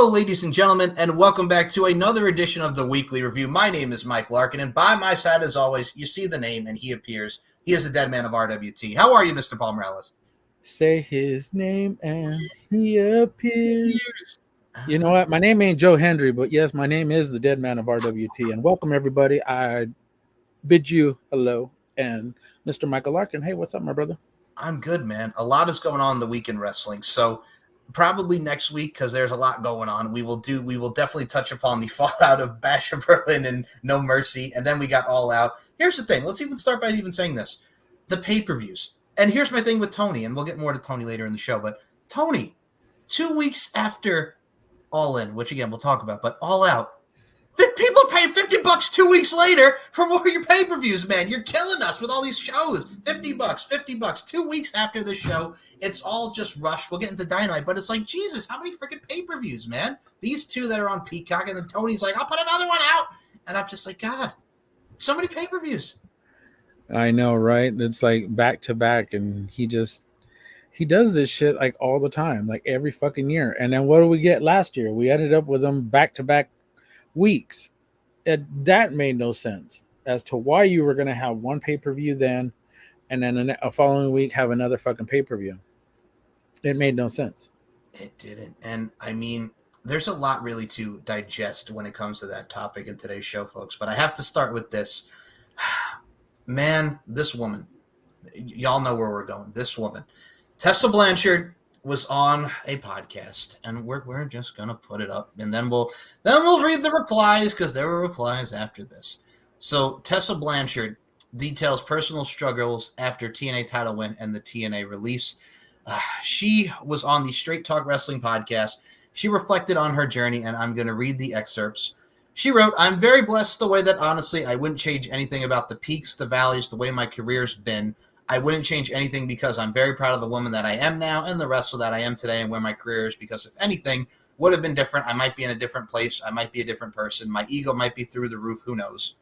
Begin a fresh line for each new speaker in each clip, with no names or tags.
Hello, ladies and gentlemen, and welcome back to another edition of the Weekly Review. My name is Mike Larkin, and by my side, as always, you see the name, and he appears. He is the dead man of RWT. How are you, Mr. Paul Morales?
Say his name and he appears. You know what? My name ain't Joe Hendry, but yes, my name is the dead man of RWT. And welcome, everybody. I bid you hello. And Mr. Michael Larkin, hey, what's up, my brother?
I'm good, man. A lot is going on in the week in wrestling, so probably next week, because there's a lot going on, we will definitely touch upon the fallout of Bash of Berlin and No Mercy, and then we got All Out. Here's the thing. Let's even start by even saying this. The pay-per-views. And here's my thing with Tony, and we'll get more to Tony later in the show, but Tony, 2 weeks after All In, which again we'll talk about, but All Out, people are paying $50 2 weeks later for more of your pay-per-views, man. You're killing us with all these shows. $50, 2 weeks after the show. It's all just rushed. We'll get into Dynamite, but it's like, Jesus, how many freaking pay-per-views, man? These two that are on Peacock, and then Tony's like, I'll put another one out. And I'm just like, God, so many pay-per-views.
I know, right? It's like back to back, and he does this shit like all the time, like every fucking year. And then what did we get last year? We ended up with them back to back weeks. That made no sense as to why you were going to have one pay-per-view then and then a following week have another fucking pay-per-view. It made no sense.
It didn't. And I mean, there's a lot really to digest when it comes to that topic in today's show, folks, but I have to start with this. Man, this woman, y'all know where we're going. This woman, Tessa Blanchard, was on a podcast, and we're just gonna put it up, and then we'll read the replies, because there were replies after this. So Tessa Blanchard details personal struggles after TNA title win and the TNA release. She was on the Straight Talk Wrestling podcast. She reflected on her journey, and I'm gonna read the excerpts. She wrote, "I'm very blessed the way that honestly I wouldn't change anything about the peaks, the valleys, the way my career's been. I wouldn't change anything because I'm very proud of the woman that I am now and the wrestler that I am today and where my career is, because if anything would have been different, I might be in a different place. I might be a different person. My ego might be through the roof. Who knows?"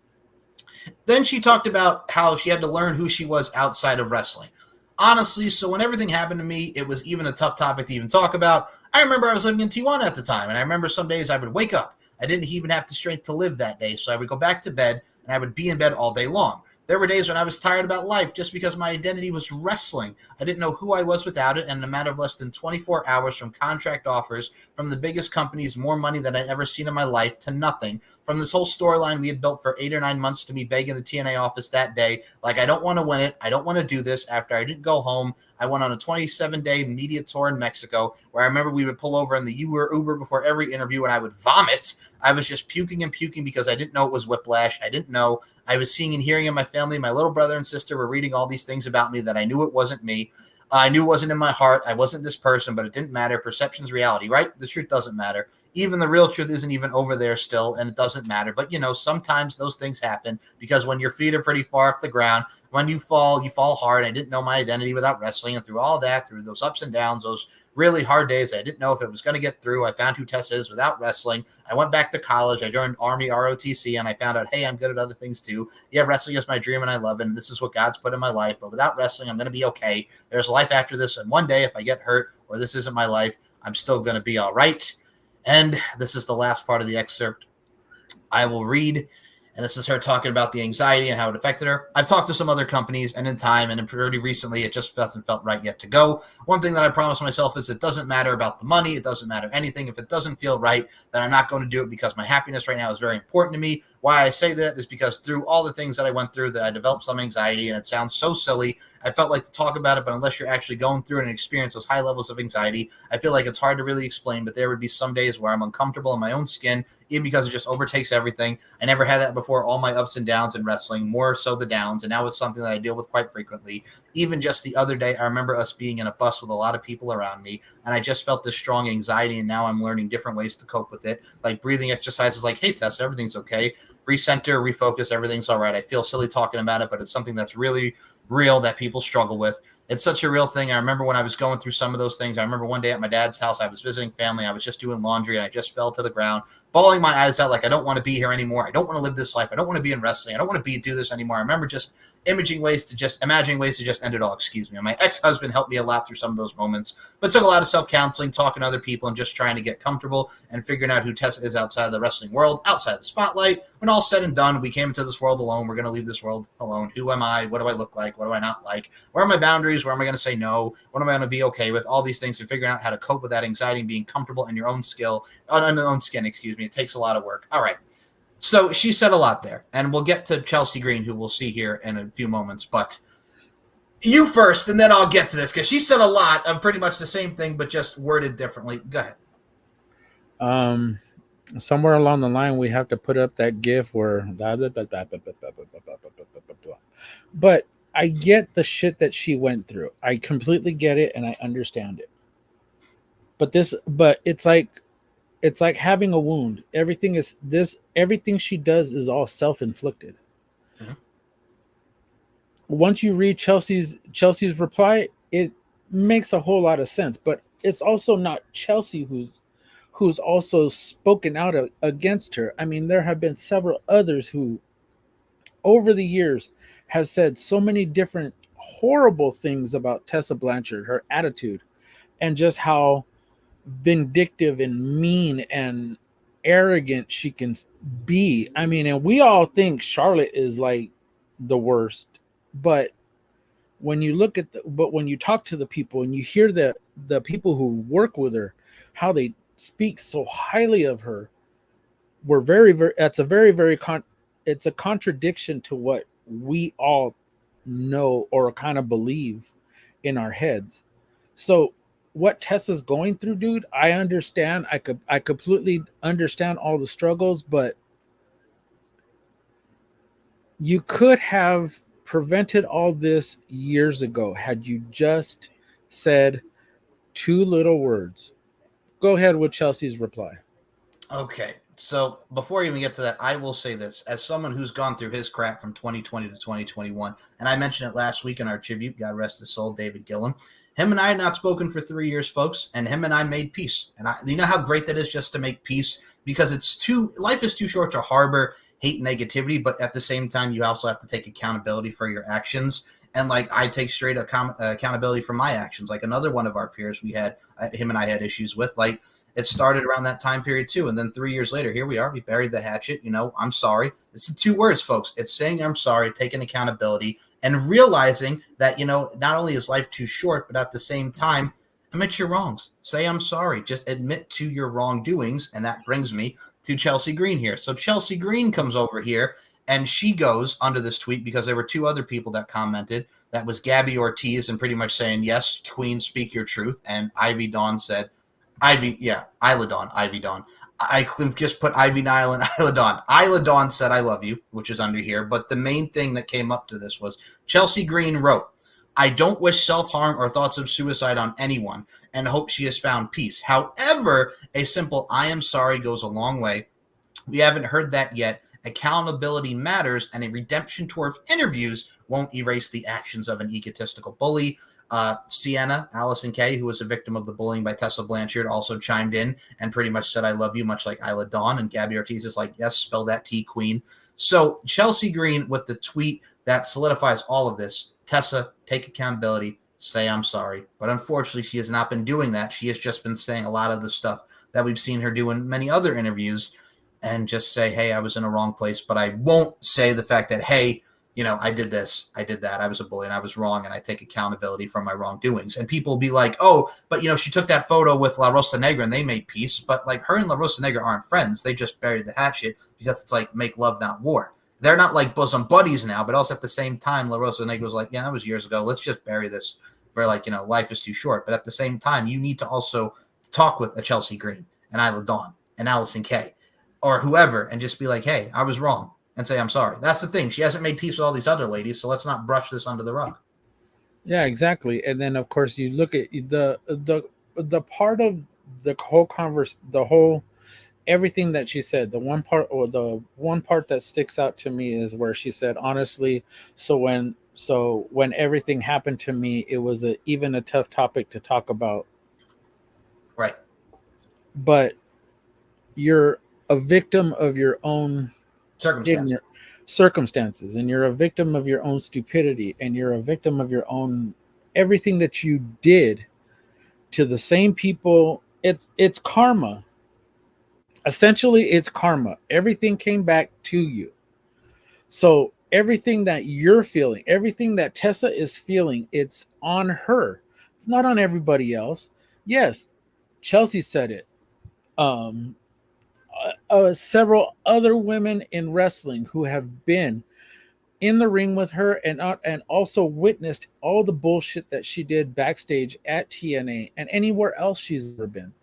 Then she talked about how she had to learn who she was outside of wrestling. Honestly, so when everything happened to me, it was even a tough topic to even talk about. I remember I was living in Tijuana at the time, and I remember some days I would wake up. I didn't even have the strength to live that day, so I would go back to bed, and I would be in bed all day long. There were days when I was tired about life just because my identity was wrestling. I didn't know who I was without it, and in a matter of less than 24 hours from contract offers from the biggest companies, more money than I'd ever seen in my life, to nothing. From this whole storyline we had built for 8 or 9 months to me begging the TNA office that day, like, I don't want to win it. I don't want to do this. After I didn't go home, I went on a 27-day media tour in Mexico, where I remember we would pull over in the Uber before every interview, and I would vomit. I was just puking and puking because I didn't know it was whiplash. I didn't know. I was seeing and hearing in my family. My little brother and sister were reading all these things about me that I knew it wasn't me. I knew it wasn't in my heart. I wasn't this person, but it didn't matter. Perception's reality, right? The truth doesn't matter. Even the real truth isn't even over there still, and it doesn't matter. But, you know, sometimes those things happen, because when your feet are pretty far off the ground, when you fall hard. I didn't know my identity without wrestling, and through all that, through those ups and downs, those really hard days, I didn't know if it was going to get through. I found who Tessa is without wrestling. I went back to college. I joined Army ROTC, and I found out, hey, I'm good at other things too. Yeah, wrestling is my dream, and I love it, and this is what God's put in my life. But without wrestling, I'm going to be okay. There's life after this, and one day, if I get hurt or this isn't my life, I'm still going to be all right. And this is the last part of the excerpt I will read. And this is her talking about the anxiety and how it affected her. I've talked to some other companies, and in time, and pretty recently, it just hasn't felt right yet to go. One thing that I promised myself is it doesn't matter about the money. It doesn't matter anything. If it doesn't feel right, then I'm not going to do it, because my happiness right now is very important to me. Why I say that is because through all the things that I went through, that I developed some anxiety, and it sounds so silly. I felt like to talk about it, but unless you're actually going through it and experience those high levels of anxiety, I feel like it's hard to really explain. But there would be some days where I'm uncomfortable in my own skin, even because it just overtakes everything. I never had that before. All my ups and downs in wrestling, more so the downs, and now it's something that I deal with quite frequently. Even just the other day, I remember us being in a bus with a lot of people around me, and I just felt this strong anxiety, and now I'm learning different ways to cope with it, like breathing exercises like, hey, Tess, everything's okay. Recenter, refocus, everything's all right. I feel silly talking about it, but it's something that's really real that people struggle with. It's such a real thing. I remember when I was going through some of those things. I remember one day at my dad's house, I was visiting family. I was just doing laundry and I just fell to the ground, bawling my eyes out like I don't want to be here anymore. I don't want to live this life. I don't want to be in wrestling. I don't want to do this anymore. I remember just imagining ways to just end it all. Excuse me. And my ex-husband helped me a lot through some of those moments, but took a lot of self-counseling, talking to other people, and just trying to get comfortable and figuring out who Tessa is outside of the wrestling world, outside the spotlight. When all said and done, we came into this world alone. We're going to leave this world alone. Who am I? What do I look like? What do I not like? Where are my boundaries? Where am I going to say no? What am I going to be okay with? All these things, and figuring out how to cope with that anxiety and being comfortable in your own skin. Excuse me. It takes a lot of work. All right. So she said a lot there, and we'll get to Chelsea Green, who we'll see here in a few moments. But you first, and then I'll get to this because she said a lot of pretty much the same thing, but just worded differently. Go ahead.
Um, Somewhere along the line, we have to put up that GIF where, but I get the shit that she went through. I completely get it, and I understand it. But it's like having a wound. Everything she does is all self-inflicted.
Mm-hmm.
Once you read Chelsea's reply, it makes a whole lot of sense. But it's also not Chelsea who's also spoken out against her. I mean, there have been several others who, over the years, have said so many different horrible things about Tessa Blanchard, her attitude, and just how vindictive and mean and arrogant she can be. I mean, and we all think Charlotte is like the worst, but when you when you talk to the people and you hear the people who work with her, how they speak so highly of her, we're very that's a very it's a contradiction to what we all know or kind of believe in our heads. So what Tessa's going through, dude, I understand. I completely understand all the struggles, but you could have prevented all this years ago had you just said two little words. Go ahead with Chelsea's reply.
Okay. So before I even get to that, I will say this as someone who's gone through his crap from 2020 to 2021, and I mentioned it last week in our tribute, God rest his soul, David Gillen. Him and I had not spoken for 3 years, folks, and him and I made peace. And you know how great that is just to make peace, because life is too short to harbor hate and negativity, but at the same time, you also have to take accountability for your actions. And like I take straight accountability for my actions. Like another one of our peers, him and I had issues with, like, it started around that time period too. And then 3 years later, here we are. We buried the hatchet. I'm sorry. It's the two words, folks. It's saying I'm sorry, taking accountability, and realizing that, not only is life too short, but at the same time, admit your wrongs. Say I'm sorry. Just admit to your wrongdoings. And that brings me to Chelsea Green here. So Chelsea Green comes over here and she goes under this tweet because there were two other people that commented. That was Gabby Ortiz and pretty much saying, yes, Queen, speak your truth. And Ivy Dawn said, Isla Dawn, Ivy Dawn. I just put Ivy Nile and Isla Dawn. Isla Dawn said, I love you, which is under here. But the main thing that came up to this was Chelsea Green wrote, I don't wish self-harm or thoughts of suicide on anyone and hope she has found peace. However, a simple I am sorry goes a long way. We haven't heard that yet. Accountability matters, and a redemption tour of interviews won't erase the actions of an egotistical bully. Sienna, Allison Kay, who was a victim of the bullying by Tessa Blanchard, also chimed in and pretty much said, I love you, much like Isla Dawn. And Gabby Ortiz is like, yes, spell that T, Queen. So Chelsea Green with the tweet that solidifies all of this. Tessa, take accountability, say I'm sorry. But unfortunately, she has not been doing that. She has just been saying a lot of the stuff that we've seen her do in many other interviews and just say, hey, I was in a wrong place. But I won't say the fact that, hey, I did this, I did that, I was a bully and I was wrong and I take accountability for my wrongdoings. And people will be like, oh, but she took that photo with La Rosa Negra and they made peace. But like her and La Rosa Negra aren't friends. They just buried the hatchet because it's like make love, not war. They're not like bosom buddies now, but also at the same time, La Rosa Negra was like, yeah, that was years ago. Let's just bury this for life is too short. But at the same time, you need to also talk with a Chelsea Green and Isla Dawn and Allison Kay or whoever and just be like, hey, I was wrong. And say, I'm sorry. That's the thing. She hasn't made peace with all these other ladies, so let's not brush this under the rug.
Yeah, exactly. And then, of course, you look at the part of the whole everything that she said. The one part that sticks out to me is where she said, honestly, so when So when everything happened to me, it was even a tough topic to talk about.
Right.
But you're a victim of your own
Circumstance.
ignorant circumstances, and you're a victim of your own stupidity, and you're a victim of your own everything that you did to the same people. It's karma. Essentially, it's karma. Everything came back to you. So everything that you're feeling, everything that Tessa is feeling, it's on her. It's not on everybody else. Yes, Chelsea said it. Um, Several other women in wrestling who have been in the ring with her and also witnessed all the bullshit that she did backstage at TNA and anywhere else she's ever been.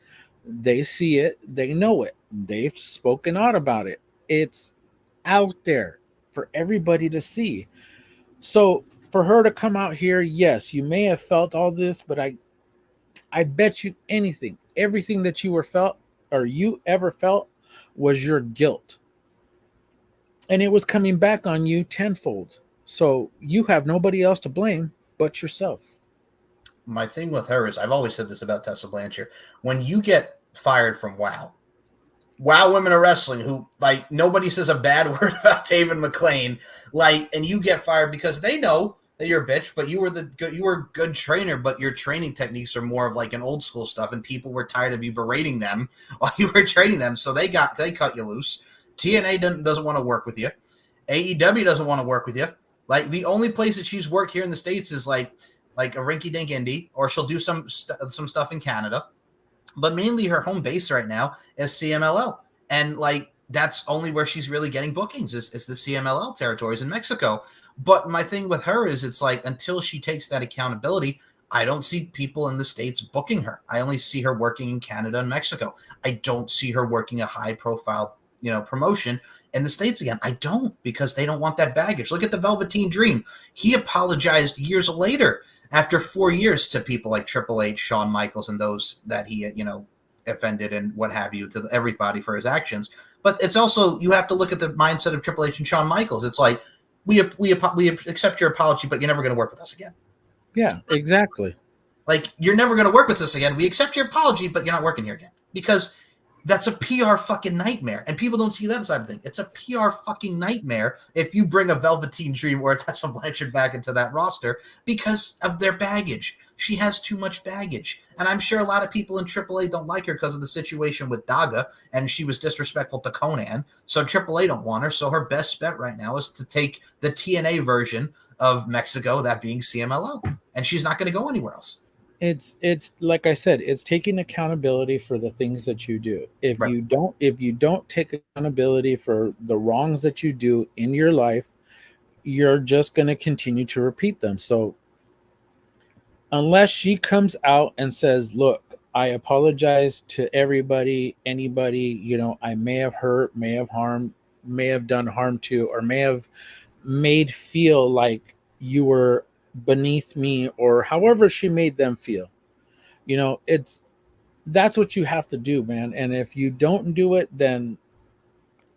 They see it, they know it, they've spoken out about it. It's out there for everybody to see. So for her to come out here, yes, you may have felt all this, but I bet you anything, everything that you were felt or you ever felt was your guilt. And it was coming back on you tenfold. So you have nobody else to blame but yourself.
My thing with her is, I've always said this about Tessa Blanchard. When you get fired from Wow Women of Wrestling, who, like, nobody says a bad word about David McLean, like, and you get fired because they know that you're a bitch, but you were a good trainer, but your training techniques are more of like an old school stuff, and people were tired of you berating them while you were training them, so they cut you loose. TNA doesn't want to work with you. AEW doesn't want to work with you. Like, the only place that she's worked here in the States is like a rinky dink indie, or she'll do some stuff in Canada. But mainly her home base right now is CMLL. And like, that's only where she's really getting bookings is the CMLL territories in Mexico. But my thing with her is, it's like, until she takes that accountability, I don't see people in the States booking her. I only see her working in Canada and Mexico. I don't see her working a high profile, promotion in the States again. I don't, because they don't want that baggage. Look at the Velveteen Dream. He apologized years later, after 4 years, to people like Triple H, Shawn Michaels, and those that he, offended and what have you, to everybody for his actions. But it's also, you have to look at the mindset of Triple H and Shawn Michaels. It's like, we accept your apology, but you're never going to work with us again.
Yeah, exactly.
Like, you're never going to work with us again. We accept your apology, but you're not working here again. Because that's a PR fucking nightmare. And people don't see that side of the thing. It's a PR fucking nightmare if you bring a Velveteen Dream or a Tessa Blanchard back into that roster because of their baggage. She has too much baggage. And I'm sure a lot of people in AAA don't like her because of the situation with Daga, and she was disrespectful to Conan. So AAA don't want her. So her best bet right now is to take the TNA version of Mexico, that being CMLL. And she's not going to go anywhere else.
It's like I said, it's taking accountability for the things that you do. If
Right.
you don't take accountability for the wrongs that you do in your life, you're just going to continue to repeat them. So unless she comes out and says, look, I apologize to everybody, anybody, I may have hurt, may have harmed, may have done harm to, or may have made feel like you were beneath me, or however she made them feel. That's what you have to do, man. And if you don't do it, then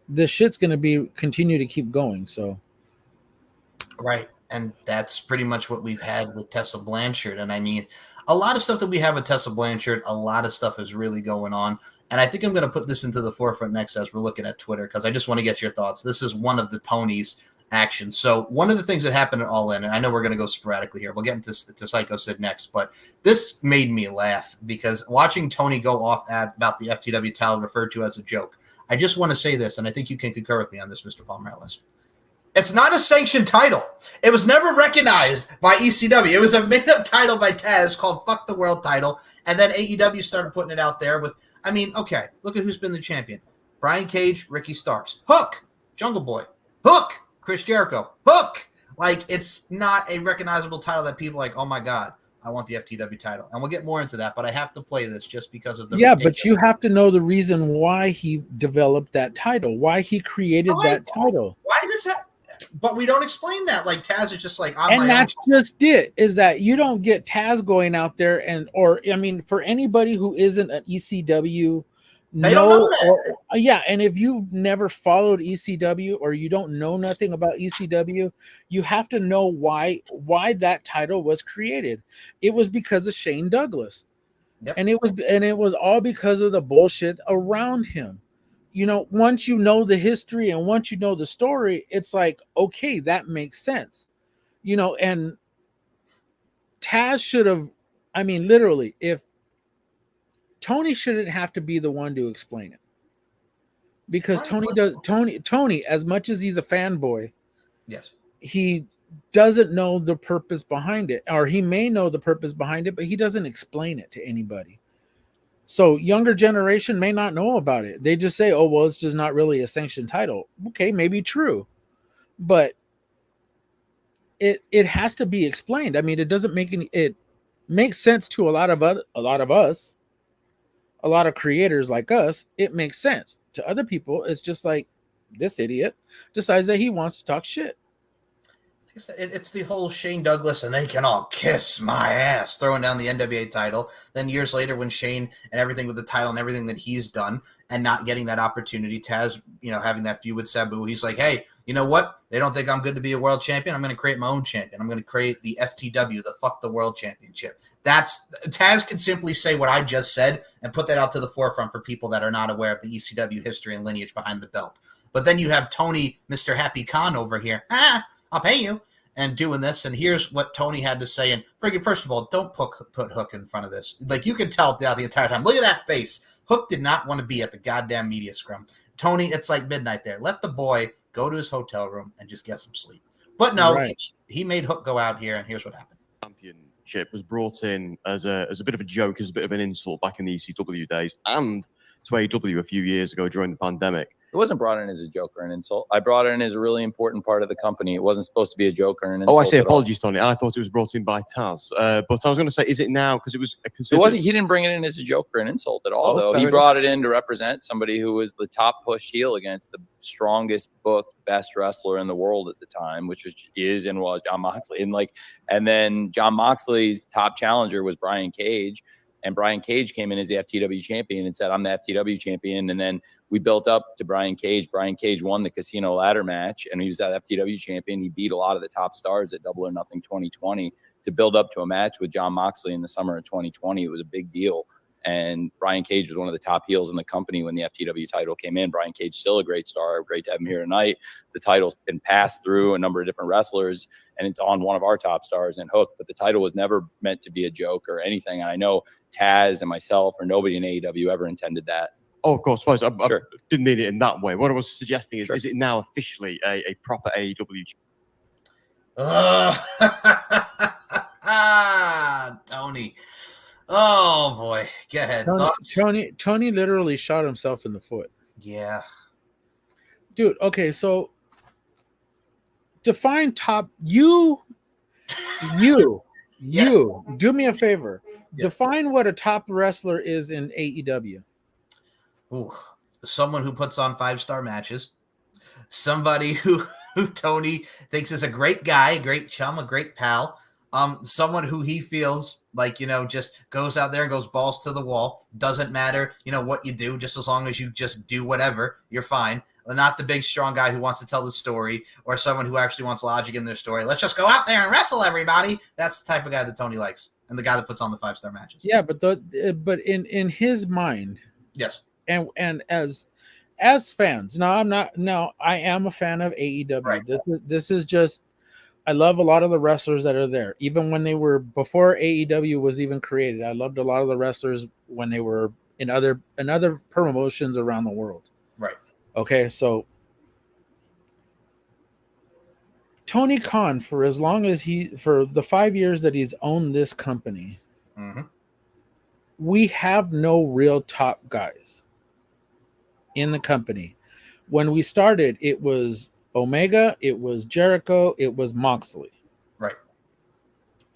this shit's going to continue to keep going. So
right. And that's pretty much what we've had with Tessa Blanchard. And I mean, a lot of stuff that we have with Tessa Blanchard, a lot of stuff is really going on. And I think I'm going to put this into the forefront next as we're looking at Twitter, because I just want to get your thoughts. This is one of the Tonys action. So one of the things that happened at All In, and I know we're going to go sporadically here. We'll get into Psycho Sid next, but this made me laugh because watching Tony go off about the FTW title referred to as a joke. I just want to say this, and I think you can concur with me on this, Mr. Palmerellis. It's not a sanctioned title. It was never recognized by ECW. It was a made-up title by Taz called Fuck the World title, and then AEW started putting it out there with, okay, look at who's been the champion. Brian Cage, Ricky Starks. Hook, Jungle Boy. Hook, Chris Jericho. Hook! Like, it's not a recognizable title that people are like, oh my God, I want the FTW title. And we'll get more into that, but I have to play this just because of the
but you have to know the reason why he developed that title, why he created that title.
Why does that? But we don't explain that. Like, Taz is just like,
and that's just it, is that you don't get Taz going out there for anybody who isn't an ECW
They don't know that.
Yeah, and if you've never followed ECW or you don't know nothing about ECW, you have to know why that title was created. It was because of Shane Douglas.
Yep.
And it was all because of the bullshit around him. Once you know the history and once you know the story, it's like, okay, that makes sense. And Taz should have, I mean, literally, if Tony shouldn't have to be the one to explain it. Because Tony, as much as he's a fanboy,
yes,
he doesn't know the purpose behind it, or he may know the purpose behind it, but he doesn't explain it to anybody. So younger generation may not know about it. They just say, "Oh, well, it's just not really a sanctioned title." Okay, maybe true, but it has to be explained. I mean, it doesn't make any. It makes sense to a lot of us, a lot of creators like us. It makes sense to other people. It's just like this idiot decides that he wants to talk shit.
It's the whole Shane Douglas and they can all kiss my ass throwing down the NWA title. Then years later, when Shane and everything with the title and everything that he's done and not getting that opportunity, Taz, having that feud with Sabu, he's like, hey, you know what? They don't think I'm good to be a world champion. I'm going to create my own champion. I'm going to create the FTW, the Fuck the World Championship. Taz can simply say what I just said and put that out to the forefront for people that are not aware of the ECW history and lineage behind the belt. But then you have Tony, Mr. Happy Khan over here. I'll pay you, and doing this. And here's what Tony had to say. And first of all, don't put Hook in front of this. Like, you can tell the entire time. Look at that face. Hook did not want to be at the goddamn media scrum. Tony, it's like midnight there. Let the boy go to his hotel room and just get some sleep. But no, right. he made Hook go out here, and here's what happened.
Championship was brought in as a bit of a joke, as a bit of an insult back in the ECW days, and to AEW a few years ago during the pandemic.
It wasn't brought in as a joke or an insult. I brought it in as a really important part of the company. It wasn't supposed to be a joke or an insult.
Oh, I say apologies, Tony. I thought it was brought in by Taz. But I was going to say, is it now? Because it was
considered... It wasn't. He didn't bring it in as a joke or an insult at all, though. He brought it in to represent somebody who was the top push heel against the strongest booked, best wrestler in the world at the time, which was John Moxley. And then John Moxley's top challenger was Brian Cage. And Brian Cage came in as the FTW champion and said, I'm the FTW champion. And then we built up to Brian Cage. Brian Cage won the casino ladder match, and he was that FTW champion. He beat a lot of the top stars at Double or Nothing 2020 to build up to a match with John Moxley in the summer of 2020. It was a big deal. And Brian Cage was one of the top heels in the company when the FTW title came in. Brian Cage, still a great star. Great to have him here tonight. The title's been passed through a number of different wrestlers, and it's on one of our top stars in Hook. But the title was never meant to be a joke or anything. And I know Taz and myself or nobody in AEW ever intended that.
Oh, of course. I didn't mean it in that way. What I was suggesting is it now officially a proper AEW?
Tony. Oh boy, go ahead.
Tony literally shot himself in the foot.
Yeah,
dude. Okay, so define top. You. Do me a favor. Yes. Define what a top wrestler is in AEW.
Ooh, someone who puts on 5-star matches. Somebody who Tony thinks is a great guy, a great chum, a great pal. Someone who he feels like, just goes out there and goes balls to the wall. Doesn't matter, what you do, just as long as you just do whatever, you're fine. Not the big, strong guy who wants to tell the story, or someone who actually wants logic in their story. Let's just go out there and wrestle everybody. That's the type of guy that Tony likes, and the guy that puts on the 5-star matches.
Yeah, but in his mind,
yes,
and as fans, I am a fan of AEW. Right. This is just. I love a lot of the wrestlers that are there. Even when they were before AEW was even created, I loved a lot of the wrestlers when they were in other promotions around the world.
Right.
Okay, so Tony Khan, for the 5 years that he's owned this company, we have no real top guys in the company. When we started, it was Omega, it was Jericho, it was Moxley,
right,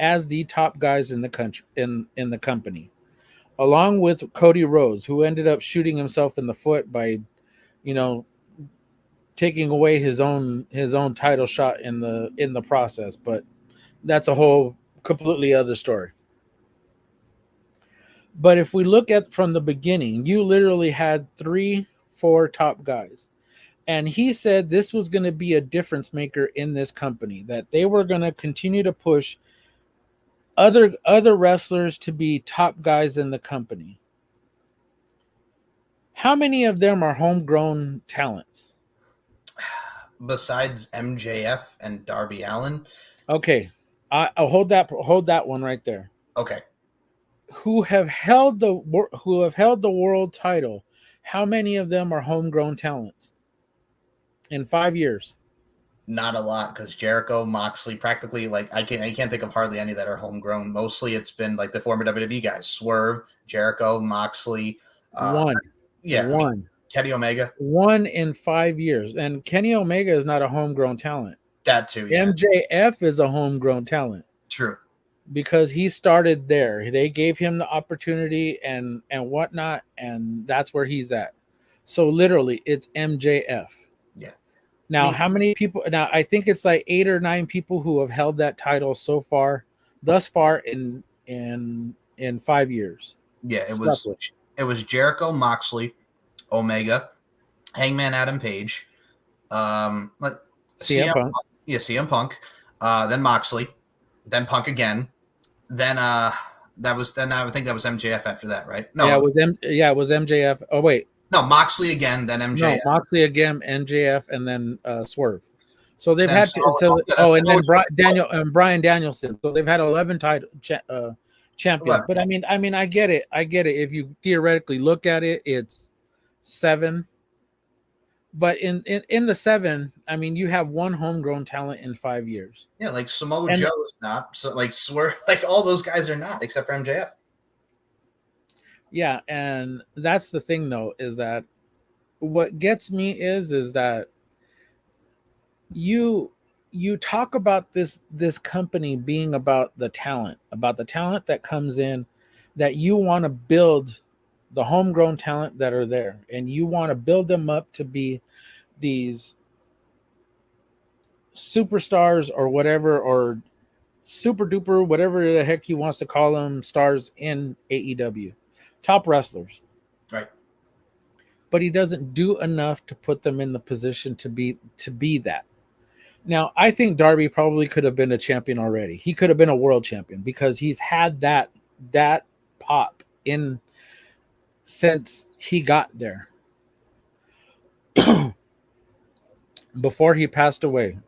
as the top guys in the country in the company, along with Cody Rhodes, who ended up shooting himself in the foot by, taking away his own title shot in the process. But that's a whole completely other story. But if we look at from the beginning, you literally had 3-4 top guys. And he said this was going to be a difference maker in this company, that they were going to continue to push other wrestlers to be top guys in the company. How many of them are homegrown talents?
Besides MJF and Darby Allin.
Okay, I'll hold that one right there.
Okay.
Who have held the world title? How many of them are homegrown talents in 5 years?
Not a lot, because Jericho, Moxley, practically, like, I can't think of hardly any that are homegrown. Mostly it's been like the former WWE guys: Swerve, Jericho, Moxley.
One.
Kenny Omega.
1 in 5 years, and Kenny Omega is not a homegrown talent.
That too. Yeah.
MJF is a homegrown talent.
True.
Because he started there. They gave him the opportunity and whatnot, and that's where he's at. So literally, it's MJF.
Yeah.
Now, how many people? Now, I think it's like 8 or 9 people who have held that title thus far in 5 years.
Yeah, it was Jericho, Moxley, Omega, Hangman Adam Page, CM
Punk.
Yeah, CM Punk, then Moxley, then Punk again, then I think that was MJF after that, right? No,
it was MJF. Oh wait,
no, Moxley again, then MJF.
No, Moxley again, MJF, and then Swerve. So they've had Brian Danielson. So they've had 11 title champions. 11. But I mean, I get it. If you theoretically look at it, it's 7. But in the 7, I mean, you have 1 homegrown talent in 5 years.
Yeah, like Samoa Joe is not. So like Swerve, like all those guys are not, except for MJF.
Yeah, and that's the thing though, is that what gets me is that you talk about this company being about the talent that comes in, that you want to build the homegrown talent that are there, and you want to build them up to be these superstars or whatever, or super duper, whatever the heck he wants to call them, stars in AEW, top wrestlers.
Right.
But he doesn't do enough to put them in the position to be that. Now, I think Darby probably could have been a champion already. He could have been a world champion, because he's had that pop in since he got there. Before he passed away.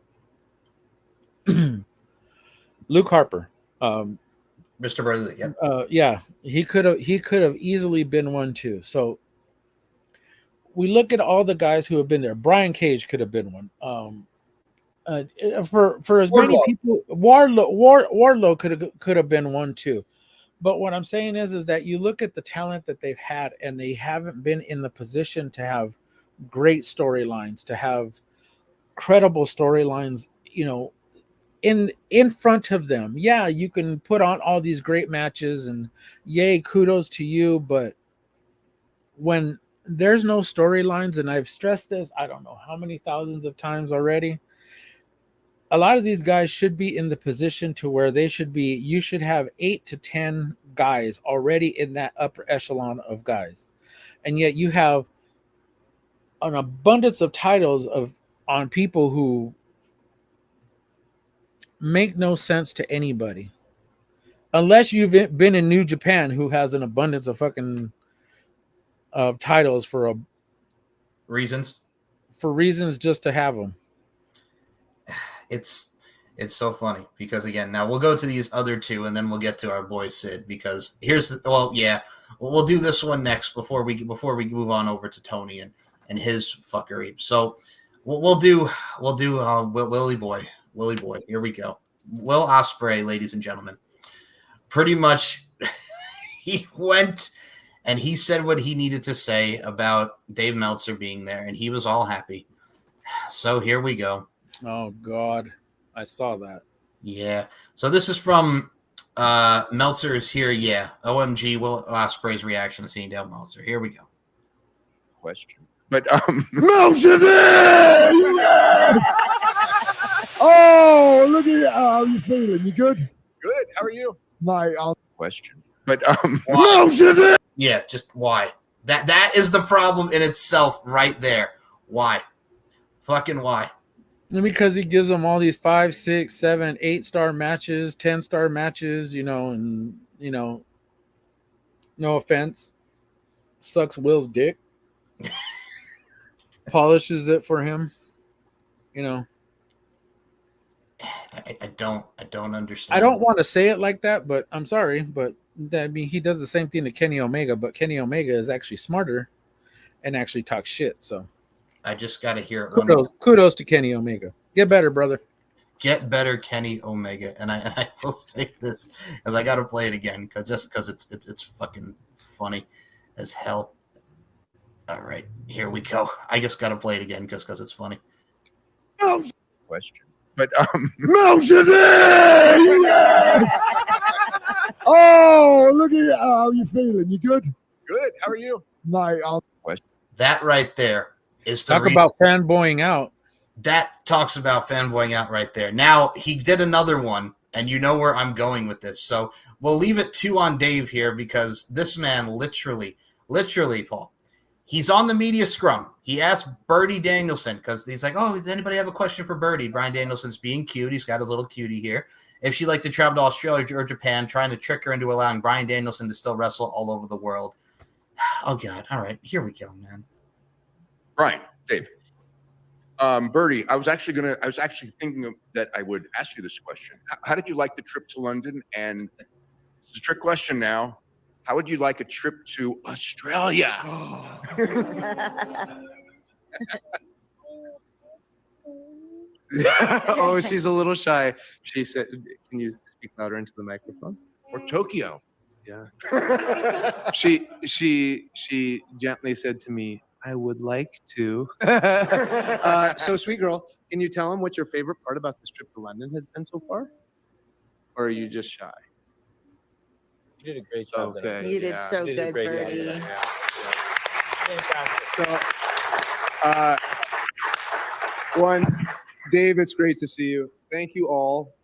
Luke Harper.
Mr. Burley,
yeah. He could have easily been one too. So we look at all the guys who have been there. Brian Cage could have been one. For as many people, Wardlow could have been one too. But what I'm saying is that you look at the talent that they've had, and they haven't been in the position to have great storylines, to have credible storylines, in front of them. Yeah, you can put on all these great matches, and yay, kudos to you, but when there's no storylines, and I've stressed this, I don't know how many thousands of times already, a lot of these guys should be in the position to where they should be. You should have 8 to 10 guys already in that upper echelon of guys. And yet you have an abundance of titles on people who make no sense to anybody. Unless you've been in New Japan, who has an abundance of titles for reasons just to have them.
It's so funny, because again, now we'll go to these other 2, and then we'll get to our boy Sid, because we'll do this one next before we move on over to Tony and his fuckery. So we'll do Willie Boy. Here we go. Will Ospreay, ladies and gentlemen, pretty much he went and he said what he needed to say about Dave Meltzer being there, and he was all happy. So here we go.
Oh, God. I saw that.
Yeah. So this is from Meltzer is here. Yeah. OMG, Will Ospreay's reaction to seeing Dave Meltzer. Here we go.
Question. But
Meltzer's in! Oh, look at you. How are you feeling? You good?
Good. How are you?
Mate,
question.
But
Motion.
Yeah, just why? That is the problem in itself right there. Why? Fucking why?
And because he gives them all these 5, 6, 7, 8-star matches, 10-star matches, and no offense, sucks Will's dick, polishes it for him,
I don't understand.
I don't want to say it like that, but I'm sorry, but I mean he does the same thing to Kenny Omega, but Kenny Omega is actually smarter and actually talks shit. So
I just got to hear it.
Kudos to Kenny Omega. Get better, brother.
Get better, Kenny Omega. And I will say this because I got to play it again because it's fucking funny as hell. All right, here we go. I just got to play it again because it's funny.
question. But
Motion. Oh, look at you. How you feeling? You good?
good. How are you?
Mate,
That right there is the
Talk
reason.
about fanboying out.
That talks about fanboying out right there. Now, he did another one, and you know where I'm going with this. So we'll leave it 2 on Dave here because this man literally, Paul, he's on the media scrum. He asked Birdie Danielson because he's like, oh, does anybody have a question for Birdie? Brian Danielson's being cute. He's got his little cutie here. If she'd like to travel to Australia or Japan, trying to trick her into allowing Brian Danielson to still wrestle all over the world. Oh, God. All right. Here we go, man.
Brian, Dave. Birdie, I was actually thinking that I would ask you this question. How did you like the trip to London? And it's a trick question now. How would you like a trip to Australia?
Oh, she's a little shy. She said, "Can you speak louder into the microphone?"
Or Tokyo?
Yeah. She gently said to me, "I would like to." So, sweet girl, can you tell him what your favorite part about this trip to London has been so far? Or are you just shy?
You did a great job.
Okay.
You did
yeah.
so
You did a
good,
great job
Birdie.
today.
So, one, Dave, it's great to see you. Thank you all.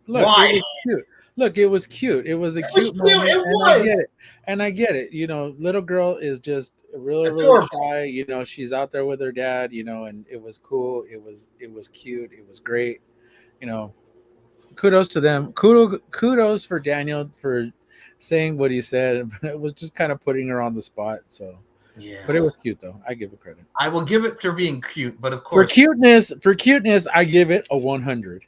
Look,
Why?
It was cute. Look, it was cute. It was a
was
cute
cute,
moment,
it
and
was.
I get it. And I get it. Little girl is just really, really
Adorable.
shy. She's out there with her dad. And it was cool. It was cute. It was great. Kudos to them. Kudos for Daniel for saying what he said. It was just kind of putting her on the spot. So,
Yeah.
but it was cute though. I give it credit.
I will give it for being cute, but of
For
course,
cuteness, I give it a 100.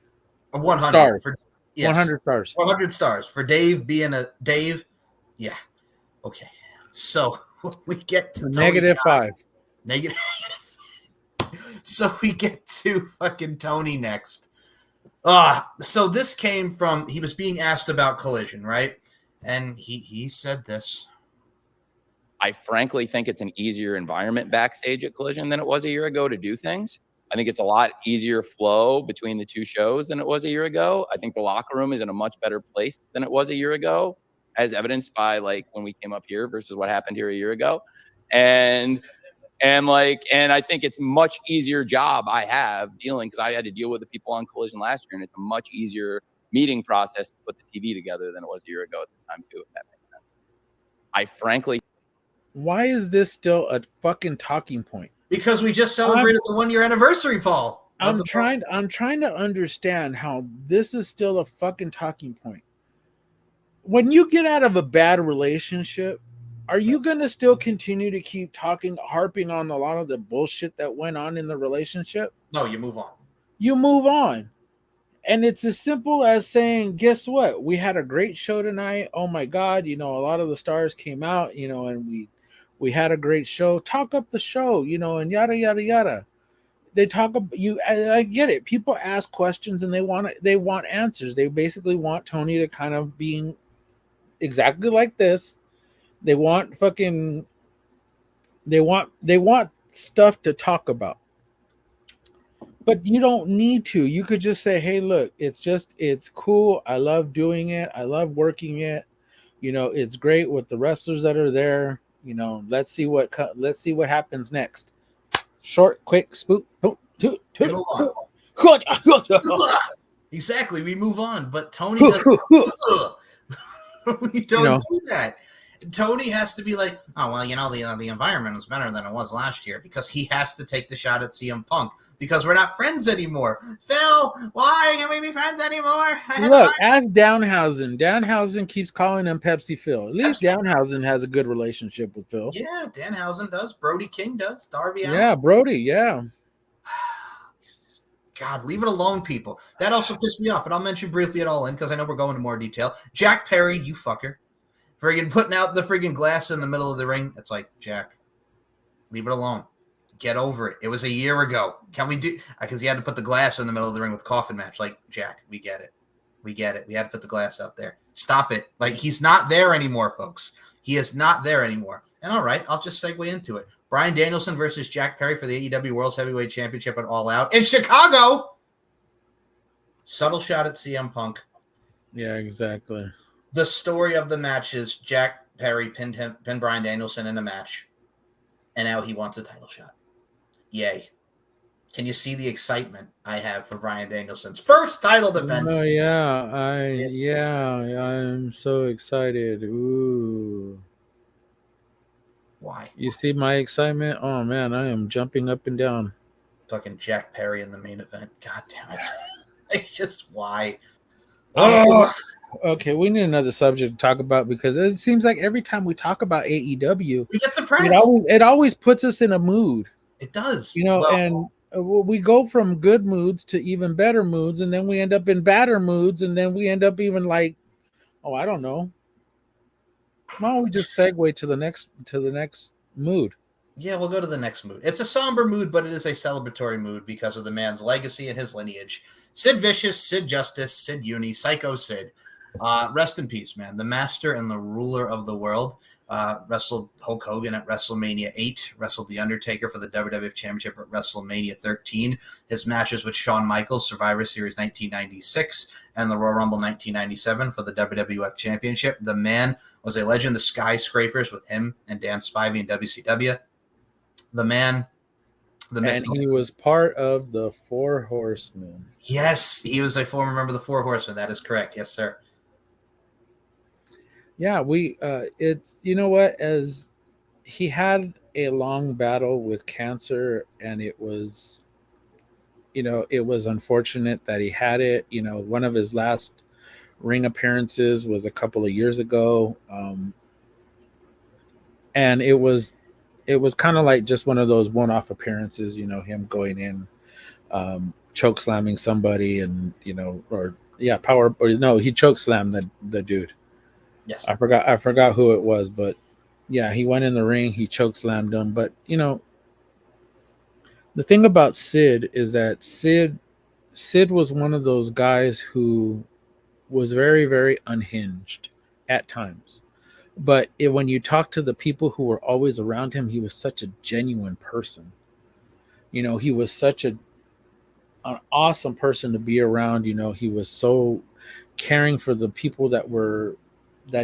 a 100
stars.
for yes,
100 stars.
100 stars for Dave being a Dave. Yeah. Okay. So we get to
Negative
Tony
5.
Negative. So we get to fucking Tony next. So this came from, he was being asked about Collision, right? And he said this.
I frankly think it's an easier environment backstage at Collision than it was a year ago to do things. I think it's a lot easier flow between the two shows than it was a year ago. I think the locker room is in a much better place than it was a year ago, as evidenced by when we came up here versus what happened here a year ago. And I think it's much easier job I have dealing because I had to deal with the people on Collision last year, and it's a much easier meeting process to put the TV together than it was a year ago at this time too, if that makes sense. I frankly.
Why is this still a fucking talking point?
Because we just celebrated the 1-year anniversary, Paul.
I'm trying to understand how this is still a fucking talking point. When you get out of a bad relationship, are you going to still continue to keep harping on a lot of the bullshit that went on in the relationship?
No, you move on.
You move on. And it's as simple as saying, guess what? We had a great show tonight. Oh my God. A lot of the stars came out, and we had a great show. Talk up the show, and yada, yada, yada. They talk about you. I get it. People ask questions and they want answers. They basically want Tony to kind of being exactly like this. They want stuff to talk about. But you don't need to. You could just say, hey, look, it's cool. I love doing it. I love working it. It's great with the wrestlers that are there. Let's see what happens next. Short, quick, spook.
Exactly. We move on, but Tony doesn't. We don't do that. Tony has to be like, oh well, the environment was better than it was last year because he has to take the shot at CM Punk because we're not friends anymore. Phil, why can't we be friends anymore?
Look, ask Downhausen. Downhausen keeps calling him Pepsi Phil. At least
Pepsi.
Downhausen has a good relationship with Phil.
Yeah, Danhausen does. Brody King does. Darby Allin.
Yeah, Brody. Yeah.
God, leave it alone, people. That also pissed me off, and I'll mention briefly at all in because I know we're going into more detail. Jack Perry, you fucker. Friggin' putting out the friggin' glass in the middle of the ring. It's like, Jack, leave it alone. Get over it. It was a year ago. Can we do? Because he had to put the glass in the middle of the ring with coffin match. Like, Jack, we get it. We get it. We had to put the glass out there. Stop it. Like, he's not there anymore, folks. He is not there anymore. And all right, I'll just segue into it. Bryan Danielson versus Jack Perry for the AEW World Heavyweight Championship at All Out in Chicago. Subtle shot at CM Punk.
Yeah, exactly.
The story of the match is Jack Perry pinned Bryan Danielson in a match, and now he wants a title shot. Yay. Can you see the excitement I have for Bryan Danielson's first title defense?
Oh yeah, I'm so excited. Ooh.
Why?
You see my excitement? Oh man, I am jumping up and down.
Fucking Jack Perry in the main event. God damn it. It's just why.
Okay, we need another subject to talk about because it seems like every time we talk about AEW,
we get depressed.
It always puts us in a mood.
It does.
And we go from good moods to even better moods, and then we end up in badder moods, and then we end up even like, oh, I don't know. Why don't we just segue to the next mood?
Yeah, we'll go to the next mood. It's a somber mood, but it is a celebratory mood because of the man's legacy and his lineage. Sid Vicious, Sid Justice, Sid Uni, Psycho Sid. Rest in peace, man. The master and the ruler of the world. Wrestled Hulk Hogan at WrestleMania 8. Wrestled The Undertaker for the WWF Championship at WrestleMania 13. His matches with Shawn Michaels, Survivor Series 1996, and the Royal Rumble 1997 for the WWF Championship. The man was a legend. The Skyscrapers with him and Dan Spivey in WCW. The man.
And he was part of the Four Horsemen.
Yes, he was a former member of the Four Horsemen. That is correct. Yes, sir.
Yeah, it's, you know what, as he had a long battle with cancer, and it was unfortunate that he had it. One of his last ring appearances was a couple of years ago. And it was kind of like just one of those one-off appearances, him going in, choke slamming somebody, and he choke slammed the dude.
Yes.
I forgot who it was, but yeah, he went in the ring, he choke slammed him. But the thing about Sid is that Sid was one of those guys who was very, very unhinged at times. But when you talk to the people who were always around him, he was such a genuine person. He was such an awesome person to be around. He was so caring for the people that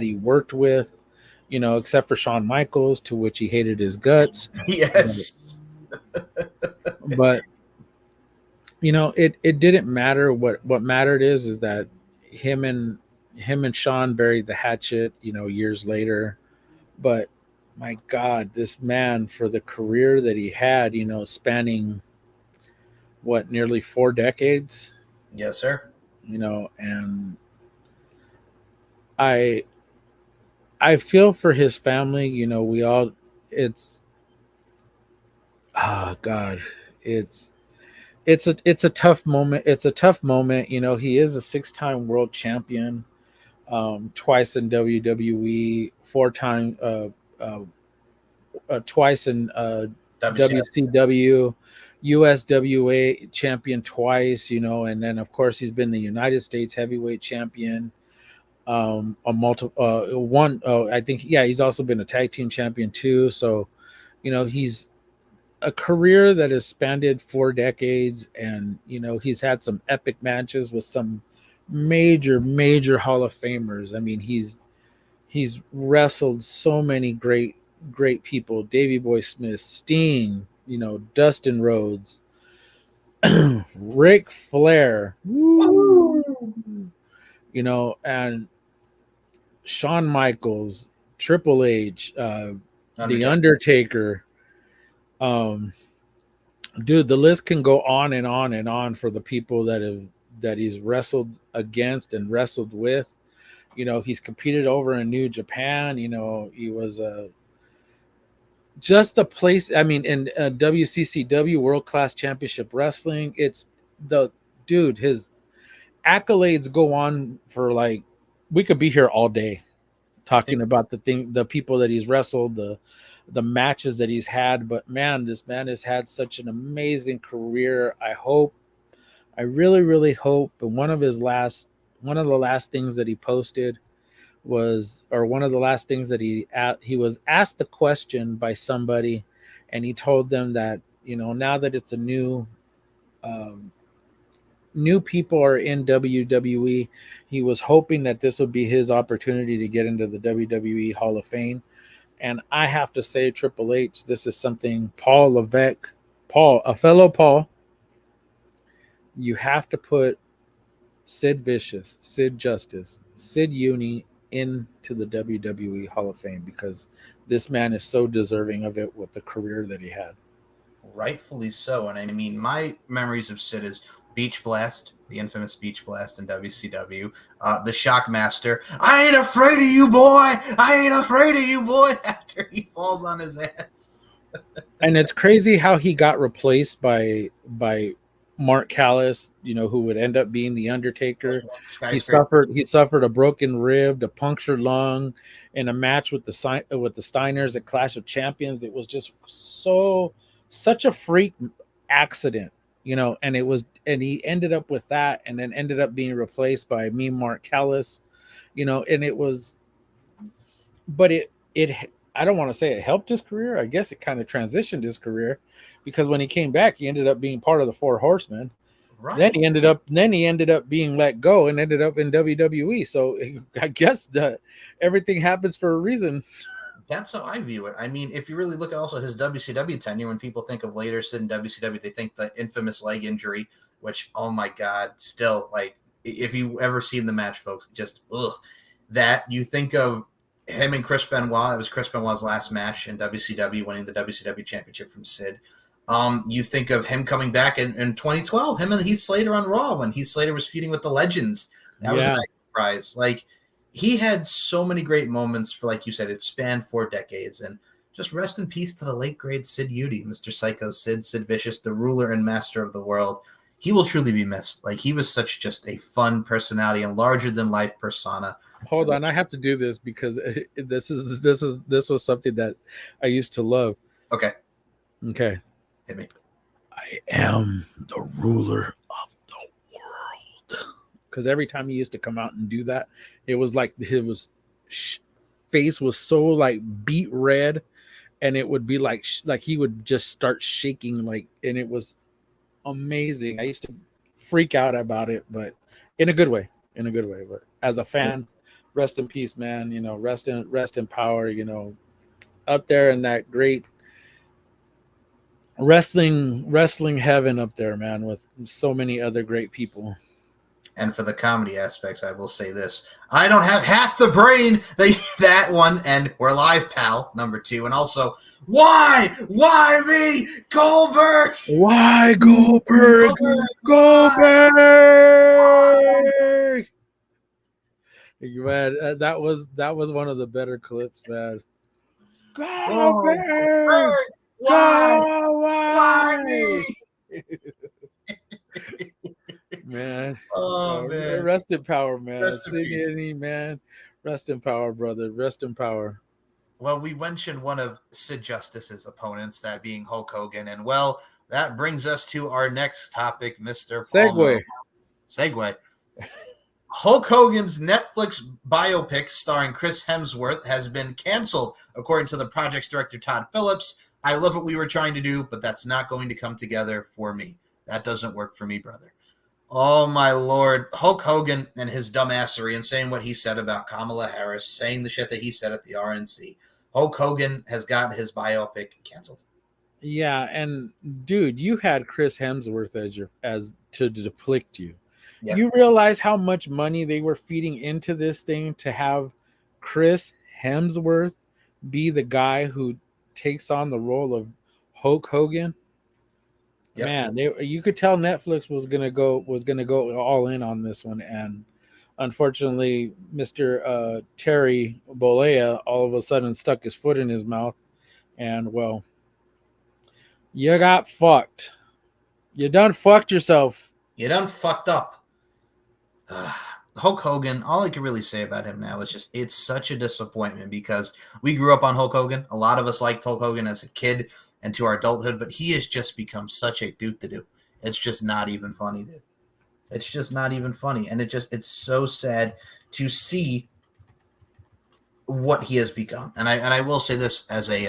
he worked with, except for Shawn Michaels, to which he hated his guts.
Yes.
But it didn't matter. What mattered is that him and Shawn buried the hatchet, years later. But my God, this man, for the career that he had, spanning nearly 4 decades.
Yes, sir.
And I feel for his family. God, it's a tough moment. It's a tough moment. He is a 6-time world champion, twice in WWE, 4-time, twice in WCW, USWA champion twice, and then of course he's been the United States heavyweight champion. I think, he's also been a tag team champion too. So, he's a career that has spanned 4 decades, and he's had some epic matches with some major Hall of Famers. I mean, he's wrestled so many great people: Davey Boy Smith, Sting, Dustin Rhodes, Ric Flair, woo, you know, and Shawn Michaels, Triple H, The Undertaker. Dude, the list can go on and on and on for the people that he's wrestled against and wrestled with. You know, he's competed over in New Japan. You know, he was just a place. I mean, in WCCW, World Class Championship Wrestling. It's the dude. His accolades go on for like we could be here all day talking about the people that he's wrestled, the matches that he's had. But man, this man has had such an amazing career. I really, really hope. And one of the last things that he posted was, or one of the last things that he was asked a question by somebody, and he told them that, you know, now that it's a new people are in WWE, he was hoping that this would be his opportunity to get into the WWE Hall of Fame. And I have to say, Triple H, this is something Paul Levesque, a fellow Paul, you have to put Sid Vicious, Sid Justice, Sid Uni into the WWE Hall of Fame, because this man is so deserving of it with the career that he had.
Rightfully so. And I mean, my memories of Sid is Beach Blast, the infamous Beach Blast in WCW, the Shockmaster. I ain't afraid of you, boy. I ain't afraid of you, boy. After he falls on his ass.
And it's crazy how he got replaced by Mark Callis, you know, who would end up being the Undertaker. He suffered a broken rib, a punctured lung in a match with the Steiners at Clash of Champions. It was just such a freak accident, you know, and he ended up with that, and then ended up being replaced by Mark Callis, you know, and it was, but it I don't want to say it helped his career. I guess it kind of transitioned his career, because when he came back, he ended up being part of the Four Horsemen. Right. Then he ended up being let go and ended up in WWE. So I guess everything happens for a reason.
That's how I view it. I mean, if you really look at also his WCW tenure, when people think of later Sid in WCW, they think the infamous leg injury, which, oh my God, still, like, if you ever seen the match, folks, just, that you think of him and Chris Benoit. It was Chris Benoit's last match in WCW, winning the WCW championship from Sid. You think of him coming back in 2012, him and Heath Slater on Raw, when Heath Slater was feuding with the Legends. That was a nice surprise. Like, he had so many great moments for, like you said, it spanned 4 decades. And just rest in peace to the late great Sid Udy, Mr. Psycho Sid Vicious, the ruler and master of the world. He will truly be missed. Like, he was such just a fun personality and larger than life persona.
Hold on, I have to do this because this was something that I used to love.
Okay.
Hit me. I am the ruler of the world. Because every time he used to come out and do that, it was like his face was so like beet red, and it would be like he would just start shaking, like, and it was amazing. I used to freak out about it, but in a good way. But as a fan, rest in peace, man. You know, rest in power. You know, up there in that great wrestling heaven up there, man, with so many other great people.
And for the comedy aspects, I will say this: I don't have half the brain that one, and We're Live, Pal, number 2, and also why me, Goldberg?
Why Goldberg? Man, that was one of the better clips, man. Goldberg! Why me? Man.
Man.
Rest in power, man. Man. Rest in power, brother. Rest in power.
Well, we mentioned one of Sid Justice's opponents, that being Hulk Hogan. And, well, that brings us to our next topic, Mr. Segue. Hulk Hogan's Netflix biopic starring Chris Hemsworth has been canceled, according to the project's director, Todd Phillips. I love what we were trying to do, but that's not going to come together for me. That doesn't work for me, brother. Oh, my Lord. Hulk Hogan and his dumbassery and saying what he said about Kamala Harris, saying the shit that he said at the RNC. Hulk Hogan has got his biopic canceled.
Yeah, and dude, you had Chris Hemsworth as to depict you.
Yeah.
You realize how much money they were feeding into this thing to have Chris Hemsworth be the guy who takes on the role of Hulk Hogan?
Yep.
Man, you could tell Netflix was gonna go all in on this one, and unfortunately, Mr. Terry Bollea all of a sudden stuck his foot in his mouth, and well, you got fucked. You done fucked yourself.
You done fucked up. Hulk Hogan, all I can really say about him now is just it's such a disappointment because we grew up on Hulk Hogan. A lot of us liked Hulk Hogan as a kid and to our adulthood, but he has just become such a doot-to-do. It's just not even funny, dude. It's just not even funny. And it's so sad to see what he has become. And I will say this as a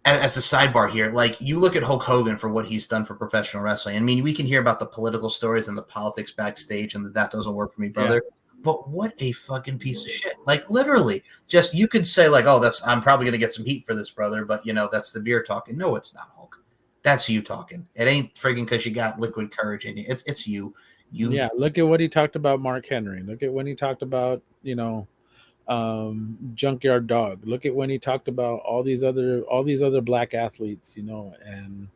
sidebar here, like you look at Hulk Hogan for what he's done for professional wrestling. I mean, we can hear about the political stories and the politics backstage and that doesn't work for me, brother. Yeah. But what a fucking piece of shit. Like literally just, you could say like, oh, I'm probably going to get some heat for this, brother. But you know, that's the beer talking. No, it's not, Hulk. That's you talking. It ain't friggin' because you got liquid courage in you. It's you.
Yeah. Look at what he talked about Mark Henry. Look at when he talked about, Junkyard Dog. Look at when he talked about all these other black athletes, and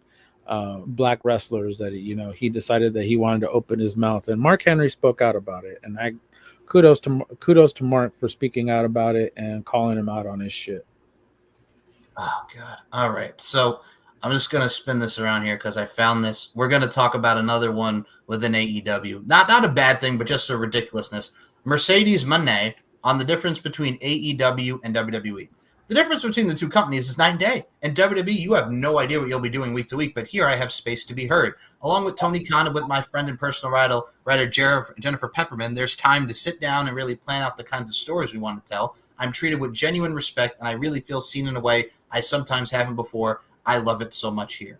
black wrestlers that he decided that he wanted to open his mouth, and Mark Henry spoke out about it, and I kudos to Mark for speaking out about it and calling him out on his shit.
Oh god. All right, so I'm just gonna spin this around here because I found this. We're gonna talk about another one within AEW, not a bad thing, but just a ridiculousness. Mercedes Moné on the difference between AEW and WWE. The difference between the two companies is night and day. In WWE, you have no idea what you'll be doing week to week, but here I have space to be heard. Along with Tony Khan and with my friend and personal writer Jennifer Pepperman, there's time to sit down and really plan out the kinds of stories we want to tell. I'm treated with genuine respect, and I really feel seen in a way I sometimes haven't before. I love it so much here.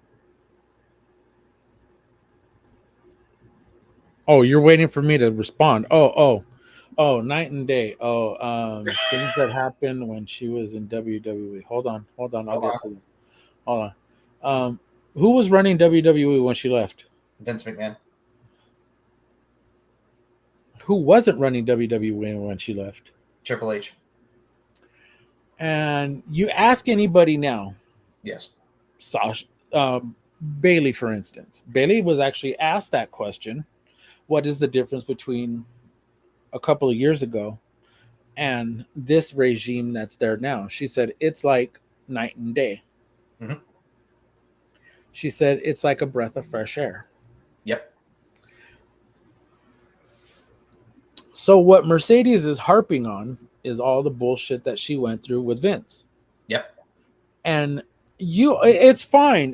Oh, you're waiting for me to respond. Oh, night and day. Things that happened when she was in WWE. Hold on. I'll get to them. Hold on. Who was running WWE when she left?
Vince McMahon.
Who wasn't running WWE when she left?
Triple H.
And you ask anybody now.
Yes.
Sasha, Bailey, for instance. Bailey was actually asked that question. What is the difference between a couple of years ago and this regime that's there now? She said it's like night and day.
Mm-hmm.
She said it's like a breath of fresh air.
Yep.
So what Mercedes is harping on is all the bullshit that she went through with Vince.
Yep.
And it's fine.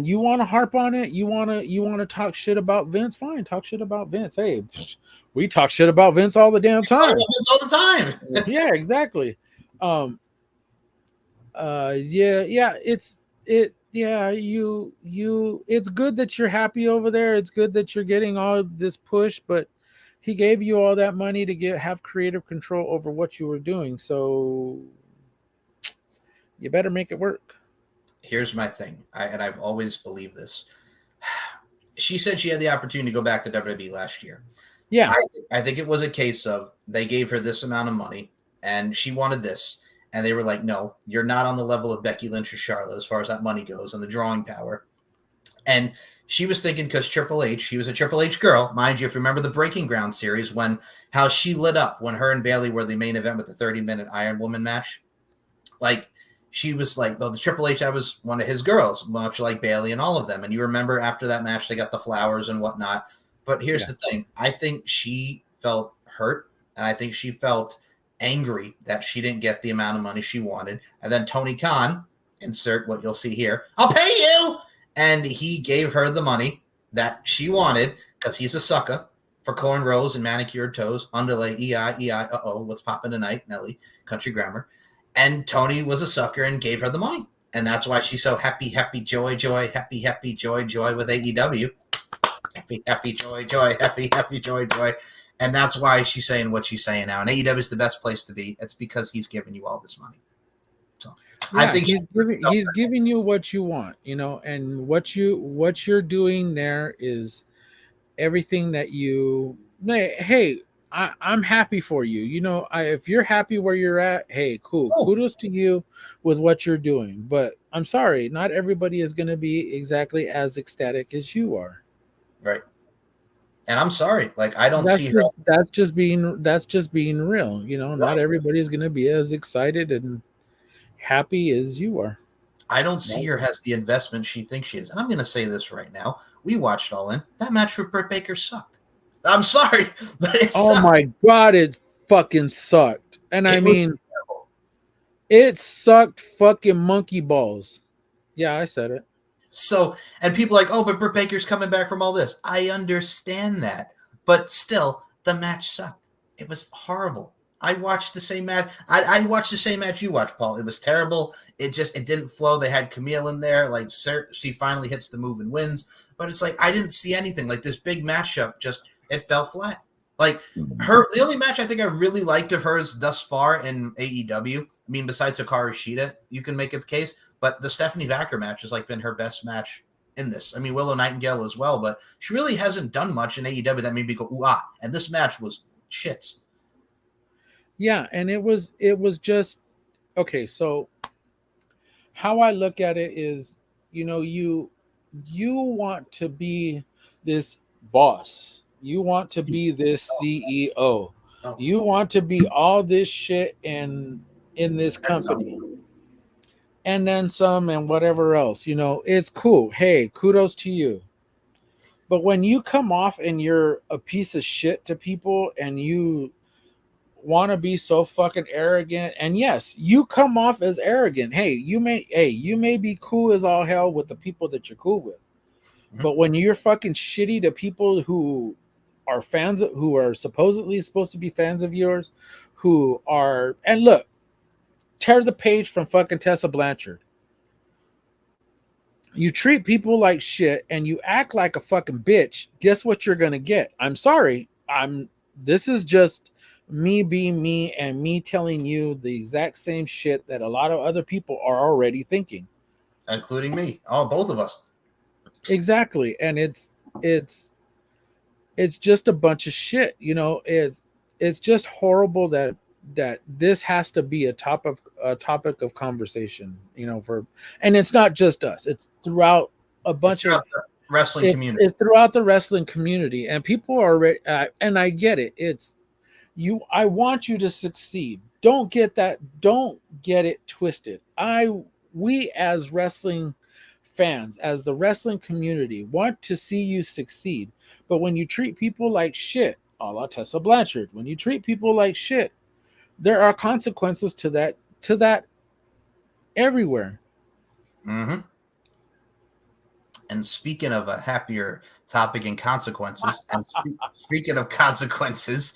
You want to harp on it? You want to talk shit about Vince? Fine, talk shit about Vince. Hey, we talk shit about Vince all the damn time.
Vince all the time.
Yeah, exactly. It's good that you're happy over there. It's good that you're getting all this push, but he gave you all that money to have creative control over what you were doing. So you better make it work.
Here's my thing, I've always believed this. She said she had the opportunity to go back to WWE last year.
Yeah.
I think it was a case of they gave her this amount of money and she wanted this. And they were like, no, you're not on the level of Becky Lynch or Charlotte as far as that money goes and the drawing power. And she was thinking because Triple H, she was a Triple H girl. Mind you, if you remember the Breaking Ground series, how she lit up when her and Bayley were the main event with the 30-minute Iron Woman match. Like, she was like, though the Triple H, I was one of his girls, much like Bayley and all of them. And you remember after that match, they got the flowers and whatnot. But here's the thing. I think she felt hurt, and I think she felt angry that she didn't get the amount of money she wanted. And then Tony Khan, insert what you'll see here, I'll pay you! And he gave her the money that she wanted because he's a sucker for cornrows and manicured toes, underlay, EI, uh-oh, what's popping tonight, Nelly, country grammar. And Tony was a sucker and gave her the money. And that's why she's so happy, joy, happy, joy with AEW. Happy, joy, happy, joy. And that's why she's saying what she's saying now. And AEW is the best place to be. It's because he's giving you all this money. So I think
he's giving you what you want, you know, and what you're doing there is everything that you. Hey, I'm happy for you. You know, if you're happy where you're at, hey, cool.
Oh.
Kudos to you with what you're doing. But I'm sorry, not everybody is going to be exactly as ecstatic as you are.
Right. And I'm sorry, like I don't
That's
see her.
just being real. You know, not everybody's going to be as excited and happy as you are.
I don't see her as the investment she thinks she is. And I'm going to say this right now. We watched All In. That match for Britt Baker sucked. I'm sorry, but it
Oh
sucked.
my God, it fucking sucked. And I mean, it sucked fucking monkey balls. Yeah, I said it.
So, and people are like, oh, but Britt Baker's coming back from all this. I understand that. But still, the match sucked. It was horrible. I watched the same match. I watched the same match you watched, Paul. It was terrible. It didn't flow. They had Camille in there. Like, she finally hits the move and wins. But it's like, I didn't see anything. Like, this big matchup it fell flat. Like, the only match I think I really liked of hers thus far in AEW, I mean, besides Hikaru Shida, you can make a case, but the Stephanie Vacker match has like been her best match in this. I mean, Willow Nightingale as well, but she really hasn't done much in AEW that made me go, ooh, ah. And this match was shits.
Yeah, and it was just okay. So how I look at it is, you know, you want to be this boss. You want to be this CEO. Oh. You want to be all this shit in this company. And then some and whatever else. You know, it's cool. Hey, kudos to you. But when you come off and you're a piece of shit to people and you want to be so fucking arrogant, and yes, you come off as arrogant. You may be cool as all hell with the people that you're cool with. But when you're fucking shitty to people who are fans who are supposedly supposed to be fans of yours, who are, and look, tear the page from fucking Tessa Blanchard. You treat people like shit and you act like a fucking bitch. Guess what you're gonna get? I'm sorry. This is just me being me and me telling you the exact same shit that a lot of other people are already thinking,
including me. Both of us.
Exactly. And it's just a bunch of shit. You know, it's just horrible that this has to be a topic of conversation, you know, and it's not just us, it's throughout a bunch of
the wrestling community.
It's throughout the wrestling community, and people are already and I get it. I want you to succeed. Don't get it twisted. We as wrestling fans, as the wrestling community, want to see you succeed. But when you treat people like shit, a la Tessa Blanchard, when you treat people like shit, there are consequences to that everywhere.
Mm-hmm. And speaking of a happier topic and consequences, and speaking of consequences,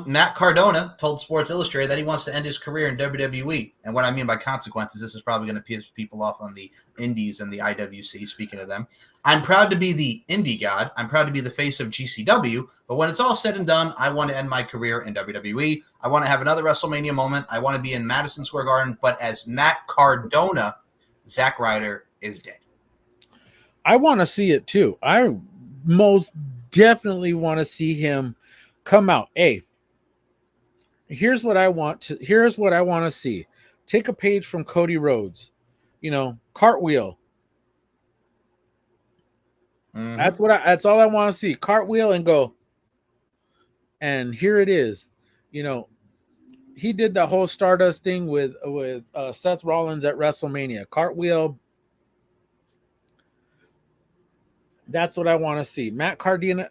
Matt Cardona told Sports Illustrated that he wants to end his career in WWE. And what I mean by consequences, this is probably going to piss people off on the indies and the IWC. Speaking of them, I'm proud to be the indie god. I'm proud to be the face of GCW. But when it's all said and done, I want to end my career in WWE. I want to have another WrestleMania moment. I want to be in Madison Square Garden. But as Matt Cardona, Zack Ryder is dead.
I want to see it too. I most definitely want to see him come out. Hey, here's what I want to see. Take a page from Cody Rhodes. You know, cartwheel. Mm-hmm. That's all I want to see. Cartwheel and go. And here it is. You know, he did the whole Stardust thing with Seth Rollins at WrestleMania. Cartwheel. That's what I want to see. Matt Cardona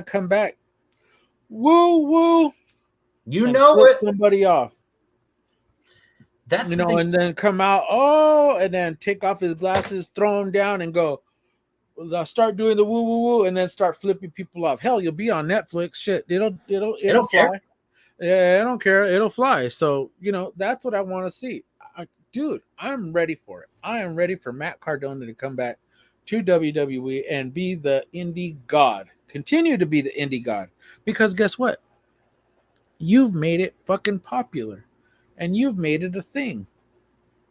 come back. Woo woo.
You know it.
Somebody off.
That's
and then come out. And then take off his glasses, throw him down, and go. Start doing the woo woo woo, and then start flipping people off. Hell, you'll be on Netflix. Shit, it'll fly.
Care.
Yeah, I don't care. It'll fly. So that's what I want to see, dude. I'm ready for it. I am ready for Matt Cardona to come back to WWE and be the indie god. Continue to be the indie god, because guess what? You've made it fucking popular, and you've made it a thing.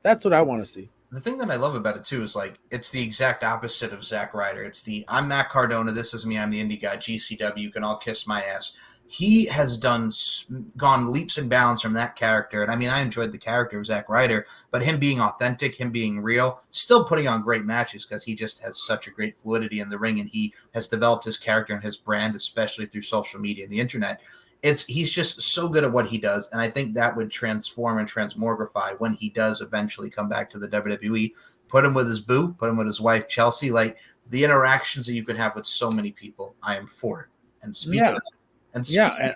That's what I want to see.
The thing that I love about it too is like it's the exact opposite of Zack Ryder. It's the I'm Matt Cardona. This is me. I'm the indie guy. GCW. You can all kiss my ass. He has gone leaps and bounds from that character, and I mean I enjoyed the character of Zack Ryder, but him being authentic, him being real, still putting on great matches because he just has such a great fluidity in the ring, and he has developed his character and his brand, especially through social media and the internet. He's just so good at what he does, and I think that would transform and transmogrify when he does eventually come back to the WWE. Put him with his boo, put him with his wife Chelsea, like the interactions that you could have with so many people. I am for it. And speaking of,
and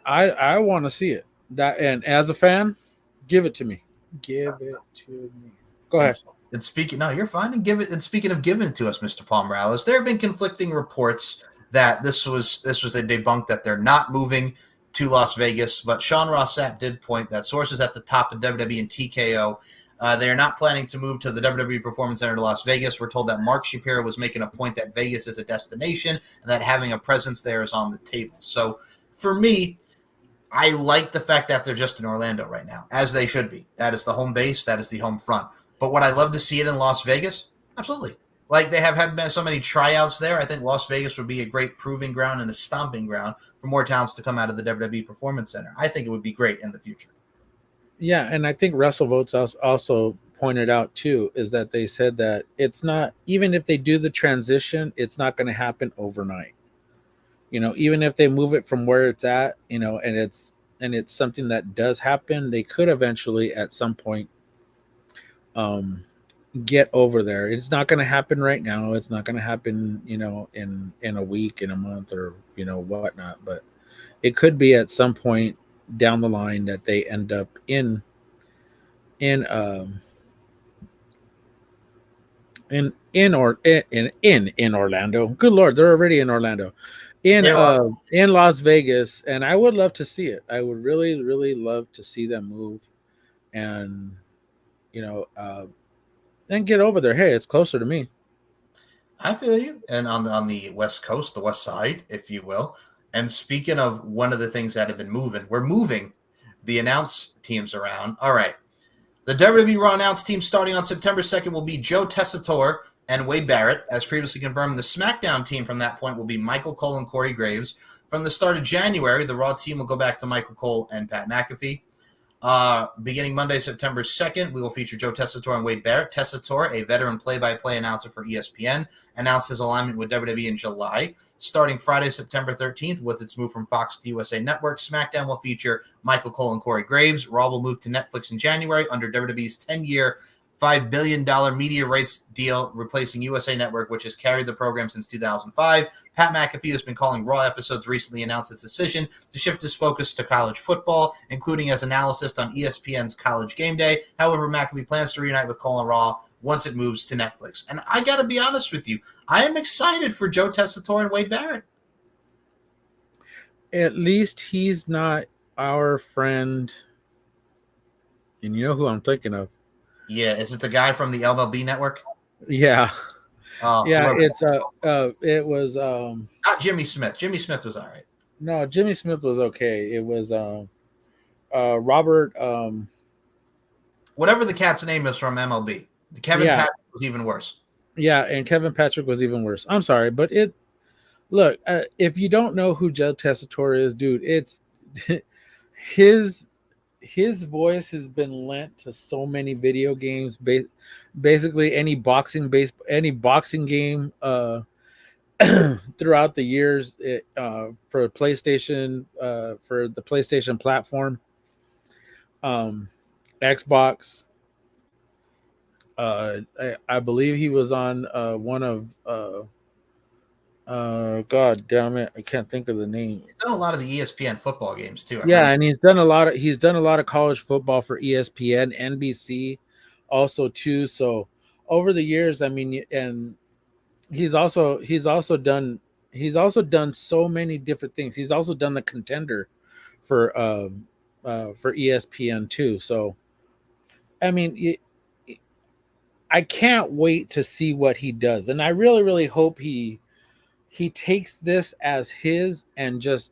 I want to see it. That, and as a fan, give it to me. Give it to me. Go ahead.
And speaking, no, you're fine. And speaking of giving it to us, Mr. Paul Morales, there have been conflicting reports that this was a debunk that they're not moving to Las Vegas, but Sean Ross Sapp did point that sources at the top of WWE and TKO, they are not planning to move to the WWE Performance Center to Las Vegas. We're told that Mark Shapiro was making a point that Vegas is a destination and that having a presence there is on the table. So for me, I like the fact that they're just in Orlando right now, as they should be. That is the home base. That is the home front. But would I love to see it in Las Vegas? Absolutely. Like they have had so many tryouts there. I think Las Vegas would be a great proving ground and a stomping ground for more talents to come out of the WWE Performance Center. I think it would be great in the future.
Yeah, and I think WrestleVotes also pointed out too is that they said that it's not, even if they do the transition, it's not going to happen overnight. You know, even if they move it from where it's at, you know, and it's something that does happen, they could eventually at some point get over there. It's not going to happen right now. It's not going to happen, you know, in a week, in a month, or, you know, whatnot. But it could be at some point down the line that they end up in Orlando. Good Lord, they're already in Orlando. In Las Vegas, and I would love to see it. I would really, really love to see them move, and you know, and get over there. Hey, it's closer to me.
I feel you. And on the West Coast, the West Side, if you will. And speaking of one of the things that have been moving, we're moving the announce teams around. All right. The WWE Raw announce team starting on September 2nd will be Joe Tessitore and Wade Barrett. As previously confirmed, the SmackDown team from that point will be Michael Cole and Corey Graves. From the start of January, the Raw team will go back to Michael Cole and Pat McAfee. Beginning Monday, September 2nd, we will feature Joe Tessitore and Wade Barrett. Tessitore, a veteran play-by-play announcer for ESPN, announced his alignment with WWE in July. Starting Friday, September 13th, with its move from Fox to USA Network, SmackDown will feature Michael Cole and Corey Graves. Raw will move to Netflix in January under WWE's 10-year, $5 billion media rights deal, replacing USA Network, which has carried the program since 2005. Pat McAfee has been calling Raw episodes, recently announced its decision to shift his focus to college football, including as analyst on ESPN's College Game Day. However, McAfee plans to reunite with Cole and Raw once it moves to Netflix. And I got to be honest with you, I am excited for Joe Tessitore and Wade Barrett.
At least he's not our friend. And you know who I'm thinking of.
Yeah, is it the guy from the LLB network?
Yeah. Yeah, it was
not Jimmy Smith. Jimmy Smith was all right.
No, Jimmy Smith was okay. It was Robert
whatever the cat's name is from MLB. Kevin Patrick was even worse.
Yeah, and Kevin Patrick was even worse. I'm sorry, but look, if you don't know who Joe Tessitore is, dude, it's his voice has been lent to so many video games, basically any boxing game throughout the years for PlayStation, for the PlayStation platform, Xbox. I believe he was on one of God damn it, I can't think of the name.
He's done a lot of the ESPN football games too.
And he's done a lot of college football for ESPN, NBC, also too. So over the years, I mean, and he's also done so many different things. He's also done the Contender for ESPN too. So I mean, I can't wait to see what he does, and I really, really hope he takes this as his and just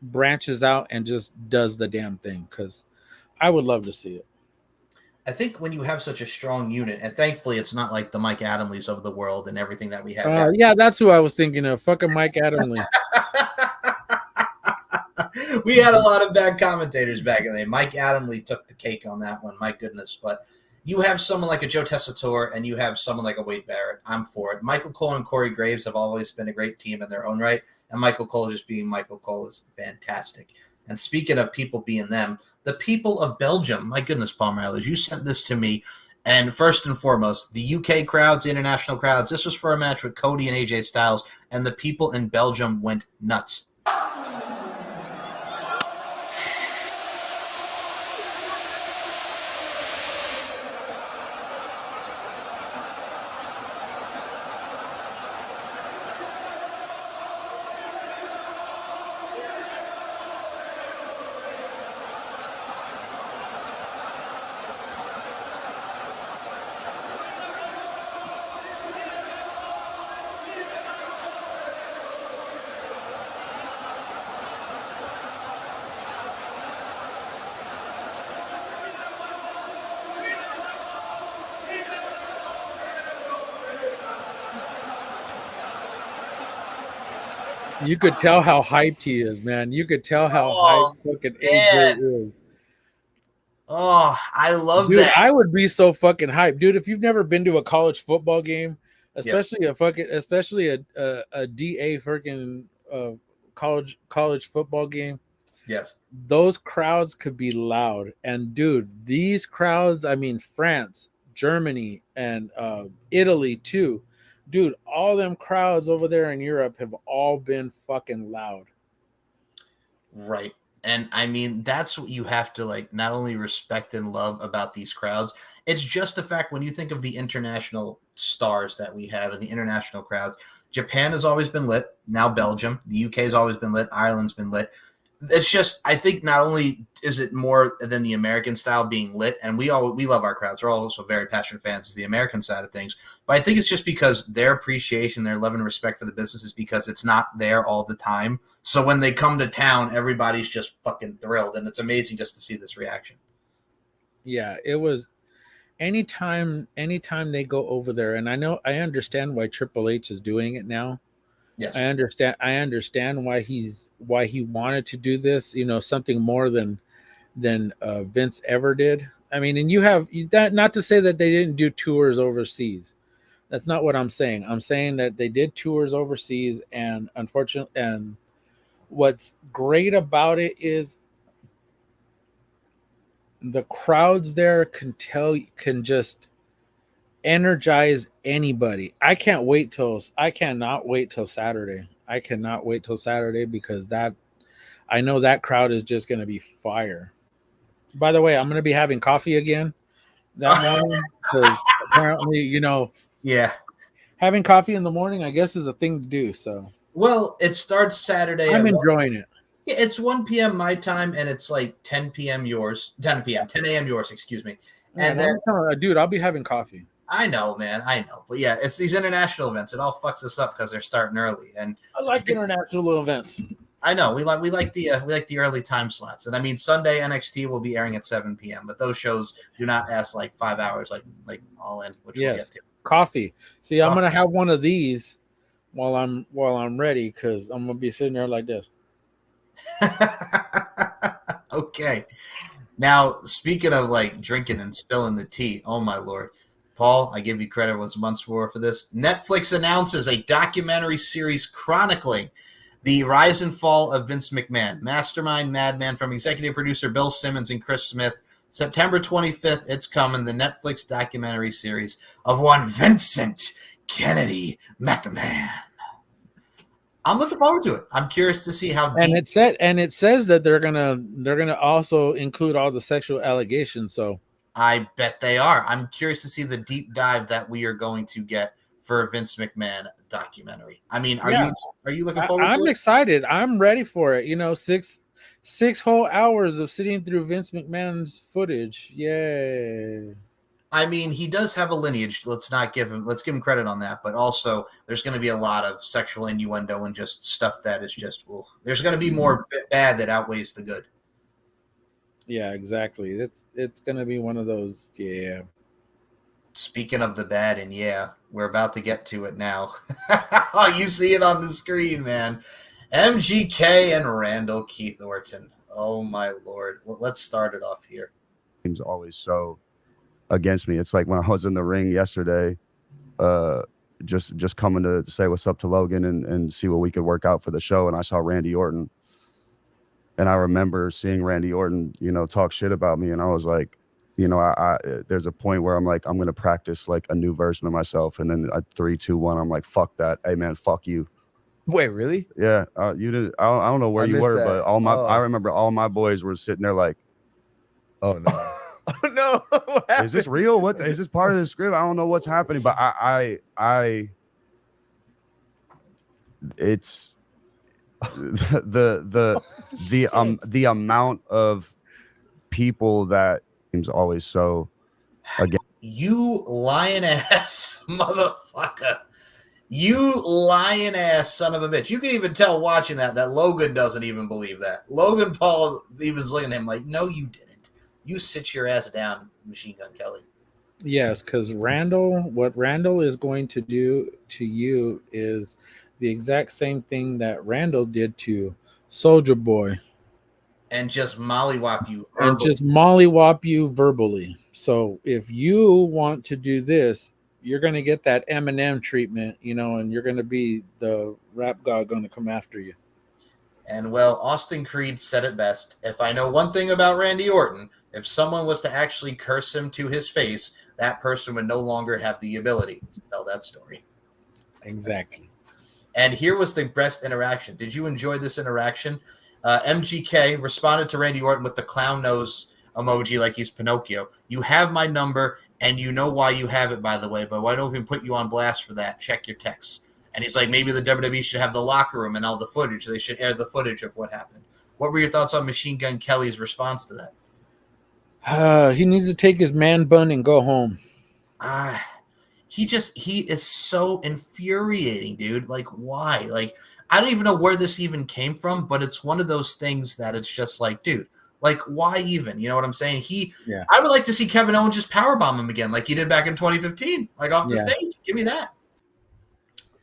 branches out and just does the damn thing, because I would love to see it.
I think when you have such a strong unit, and thankfully it's not like the Mike Adamleys of the world and everything that we had back.
Yeah, that's who I was thinking of. Fucking Mike Adamley.
We had a lot of bad commentators back in the day. Mike Adamley took the cake on that one, my goodness. But you have someone like a Joe Tessitore and you have someone like a Wade Barrett. I'm for it. Michael Cole and Corey Graves have always been a great team in their own right. And Michael Cole just being Michael Cole is fantastic. And speaking of people being them, the people of Belgium, my goodness, Paul Myers, you sent this to me. And first and foremost, the UK crowds, the international crowds, this was for a match with Cody and AJ Styles, and the people in Belgium went nuts.
You could tell how hyped he is, man. You could tell how hyped fucking AJ is.
Oh, I love
Dude,
that.
I would be so fucking hyped, dude. If you've never been to a college football game, especially a DA freaking college football game,
yes,
those crowds could be loud. And dude, these crowds, I mean, France, Germany, and Italy too. Dude, all them crowds over there in Europe have all been fucking loud.
Right. And I mean, that's what you have to like not only respect and love about these crowds. It's just the fact when you think of the international stars that we have and the international crowds, Japan has always been lit. Now Belgium, the UK has always been lit. Ireland's been lit. It's just, I think not only is it more than the American style being lit, and we love our crowds. We're also very passionate fans of the American side of things. But I think it's just because their appreciation, their love and respect for the business is because it's not there all the time. So when they come to town, everybody's just fucking thrilled, and it's amazing just to see this reaction.
Yeah, it was anytime they go over there, and I understand why Triple H is doing it now.
Yes.
I understand why he wanted to do this, you know, something more than Vince ever did. I mean, and you have that, not to say that they didn't do tours overseas. That's not what I'm saying. I'm saying that they did tours overseas, and unfortunately, and what's great about it is the crowds there can just energize anybody. I cannot wait till Saturday. I cannot wait till Saturday because I know that crowd is just going to be fire. By the way, I'm going to be having coffee again that morning because apparently, you know,
yeah,
having coffee in the morning, I guess, is a thing to do. So,
well, it starts Saturday.
I'm enjoying it.
Yeah, it's 1 p.m. my time, and it's like 10 p.m. yours. 10 a.m. yours, excuse me. And then,
dude, I'll be having coffee.
I know, man. I know. But yeah, it's these international events. It all fucks us up because they're starting early. And
I like international events.
I know. We like the early time slots. And I mean, Sunday NXT will be airing at 7 p.m. But those shows do not last like 5 hours, like All In, which we'll get to.
Coffee. See, I'm gonna have one of these while I'm ready because I'm gonna be sitting there like this.
Okay. Now, speaking of like drinking and spilling the tea, oh my Lord. Paul, I give you credit once months for this. Netflix announces a documentary series chronicling the rise and fall of Vince McMahon, mastermind madman, from executive producer Bill Simmons and Chris Smith. September 25th, it's coming, the Netflix documentary series of one Vincent Kennedy McMahon. I'm looking forward to it. I'm curious to see how deep.
And it says that they're gonna also include all the sexual allegations. So
I bet they are. I'm curious to see the deep dive that we are going to get for a Vince McMahon documentary. I mean, are you looking forward to it?
I'm excited. I'm ready for it. You know, six whole hours of sitting through Vince McMahon's footage. Yay.
I mean, he does have a lineage. Let's give him credit on that. But also, there's going to be a lot of sexual innuendo and just stuff that is just, there's going to be more bad that outweighs the good.
Yeah, exactly. It's gonna be one of those. Yeah.
Speaking of the bad, and yeah, we're about to get to it now. Oh, you see it on the screen, man. MGK and Randall Keith Orton. Oh my lord. Well, let's start it off here.
Team's always so against me. It's like when I was in the ring yesterday, just coming to say what's up to Logan and see what we could work out for the show. And I saw Randy Orton. And I remember seeing Randy Orton, talk shit about me. And I was like, I there's a point where I'm like, I'm going to practice like a new version of myself. And then 3, 2, 1, I'm like, fuck that. Hey man, fuck you.
Wait, really?
Yeah. You didn't, I don't know where
I
you
missed
were,
that.
but I remember all my boys were sitting there like,
Oh no. Oh no. What
is this
happened?
real? What is this part of the script? I don't know what's happening, but it's the amount of people that seems always so again.
You lying ass motherfucker. You lying ass son of a bitch. You can even tell watching that Logan doesn't even believe that. Logan Paul even's looking at him like, no, you didn't. You sit your ass down, Machine Gun Kelly.
Yes, because what Randall is going to do to you is the exact same thing that Randall did to Soldier Boy.
And just mollywop you.
And just mollywop you verbally. So if you want to do this, you're going to get that Eminem treatment, and you're going to be the rap god going to come after you.
And well, Austin Creed said it best. If I know one thing about Randy Orton, if someone was to actually curse him to his face, that person would no longer have the ability to tell that story.
Exactly.
And here was the best interaction. Did you enjoy this interaction? MGK responded to Randy Orton with the clown nose emoji like he's Pinocchio. You have my number, and you know why you have it, by the way, but why don't we put you on blast for that? Check your texts. And he's like, maybe the WWE should have the locker room and all the footage. They should air the footage of what happened. What were your thoughts on Machine Gun Kelly's response to that?
He needs to take his man bun and go home.
He is so infuriating, dude. Like, why? Like, I don't even know where this even came from, but it's one of those things that it's just like, dude, like, why even? You know what I'm saying? I would like to see Kevin Owens just powerbomb him again, like he did back in 2015, like off the stage. Give me that.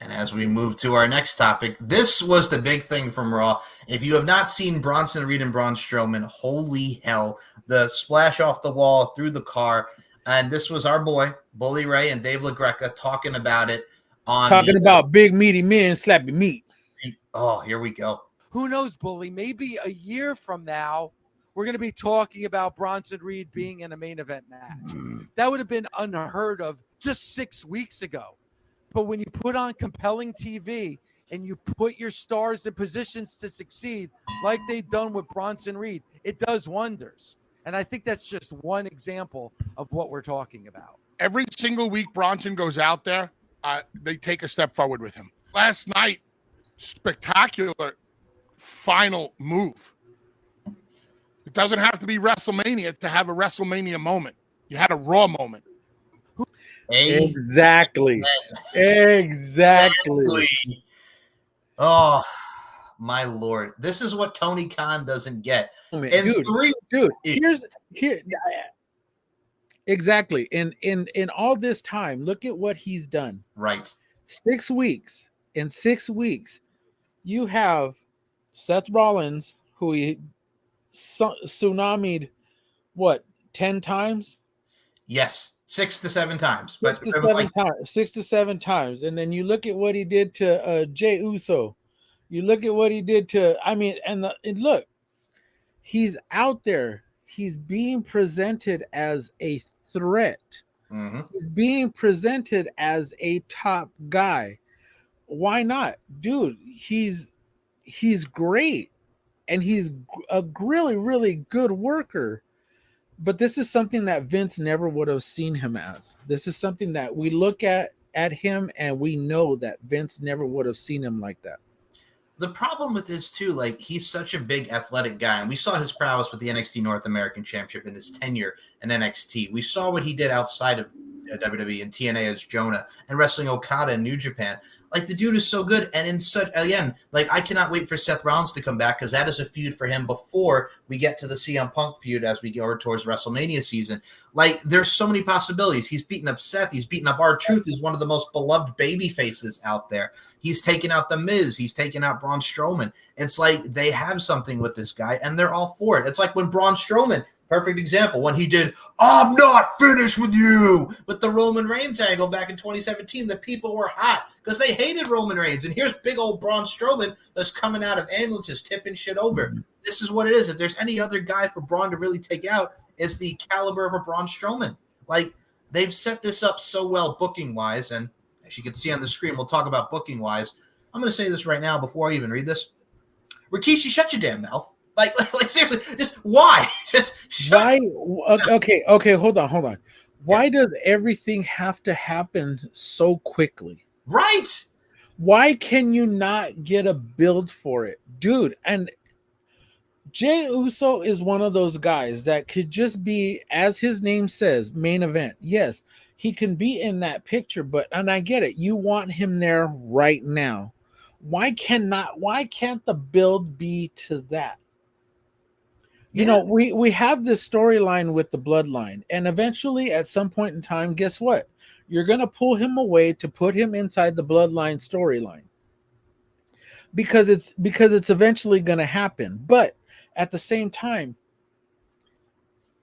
And as we move to our next topic, this was the big thing from Raw. If you have not seen Bronson Reed and Braun Strowman, holy hell, the splash off the wall through the car. And this was our boy, Bully Ray and Dave LaGreca talking about it.
Talking about big meaty men slapping meat.
Oh, here we go.
Who knows, Bully? Maybe a year from now, we're going to be talking about Bronson Reed being in a main event match. That would have been unheard of just 6 weeks ago. But when you put on compelling TV and you put your stars in positions to succeed, like they've done with Bronson Reed, it does wonders. And I think that's just one example of what we're talking about.
Every single week Bronson goes out there, they take a step forward with him. Last night, spectacular final move. It doesn't have to be WrestleMania to have a WrestleMania moment. You had a Raw moment.
Exactly.
Oh, my Lord. This is what Tony Khan doesn't get.
Exactly. In all this time, look at what he's done.
Right.
6 weeks. In 6 weeks, you have Seth Rollins, who he tsunami'd, 10 times?
Yes, 6 to 7 times. But
6 to 7 times. And then you look at what he did to Jey Uso. You look at what he did to, and look, he's out there. He's being presented as a threat.
Mm-hmm.
He's being presented as a top guy. Why not? Dude, he's great. And he's a really, really good worker. But this is something that Vince never would have seen him as. This is something that we look at him and we know that Vince never would have seen him like that.
The problem with this too, like, he's such a big athletic guy, and we saw his prowess with the NXT North American Championship in his tenure in NXT. We saw what he did outside of WWE and TNA as Jonah and wrestling Okada in New Japan. Like, the dude is so good, and in such, again, like, I cannot wait for Seth Rollins to come back, because that is a feud for him before we get to the CM Punk feud as we go towards WrestleMania season. Like, there's so many possibilities. He's beaten up Seth. He's beaten up R-Truth, who's one of the most beloved baby faces out there. He's taken out The Miz. He's taken out Braun Strowman. It's like they have something with this guy, and they're all for it. It's like when Braun Strowman, perfect example, when he did "I'm not finished with you" with the Roman Reigns angle back in 2017, the people were hot because they hated Roman Reigns. And here's big old Braun Strowman that's coming out of ambulances, tipping shit over. This is what it is. If there's any other guy for Braun to really take out, it's the caliber of a Braun Strowman. Like, they've set this up so well booking-wise, and as you can see on the screen, we'll talk about booking-wise. I'm going to say this right now before I even read this. Rikishi, shut your damn mouth. Like seriously, just why? Just shut.
Why? Okay, hold on. Why does everything have to happen so quickly?
Right.
Why can you not get a build for it, dude? And Jey Uso is one of those guys that could just be, as his name says, main event. Yes, he can be in that picture, and I get it. You want him there right now. Why can't the build be to that? You know, we have this storyline with the bloodline, and eventually at some point in time, guess what? You're going to pull him away to put him inside the bloodline storyline. Because it's eventually going to happen. But at the same time,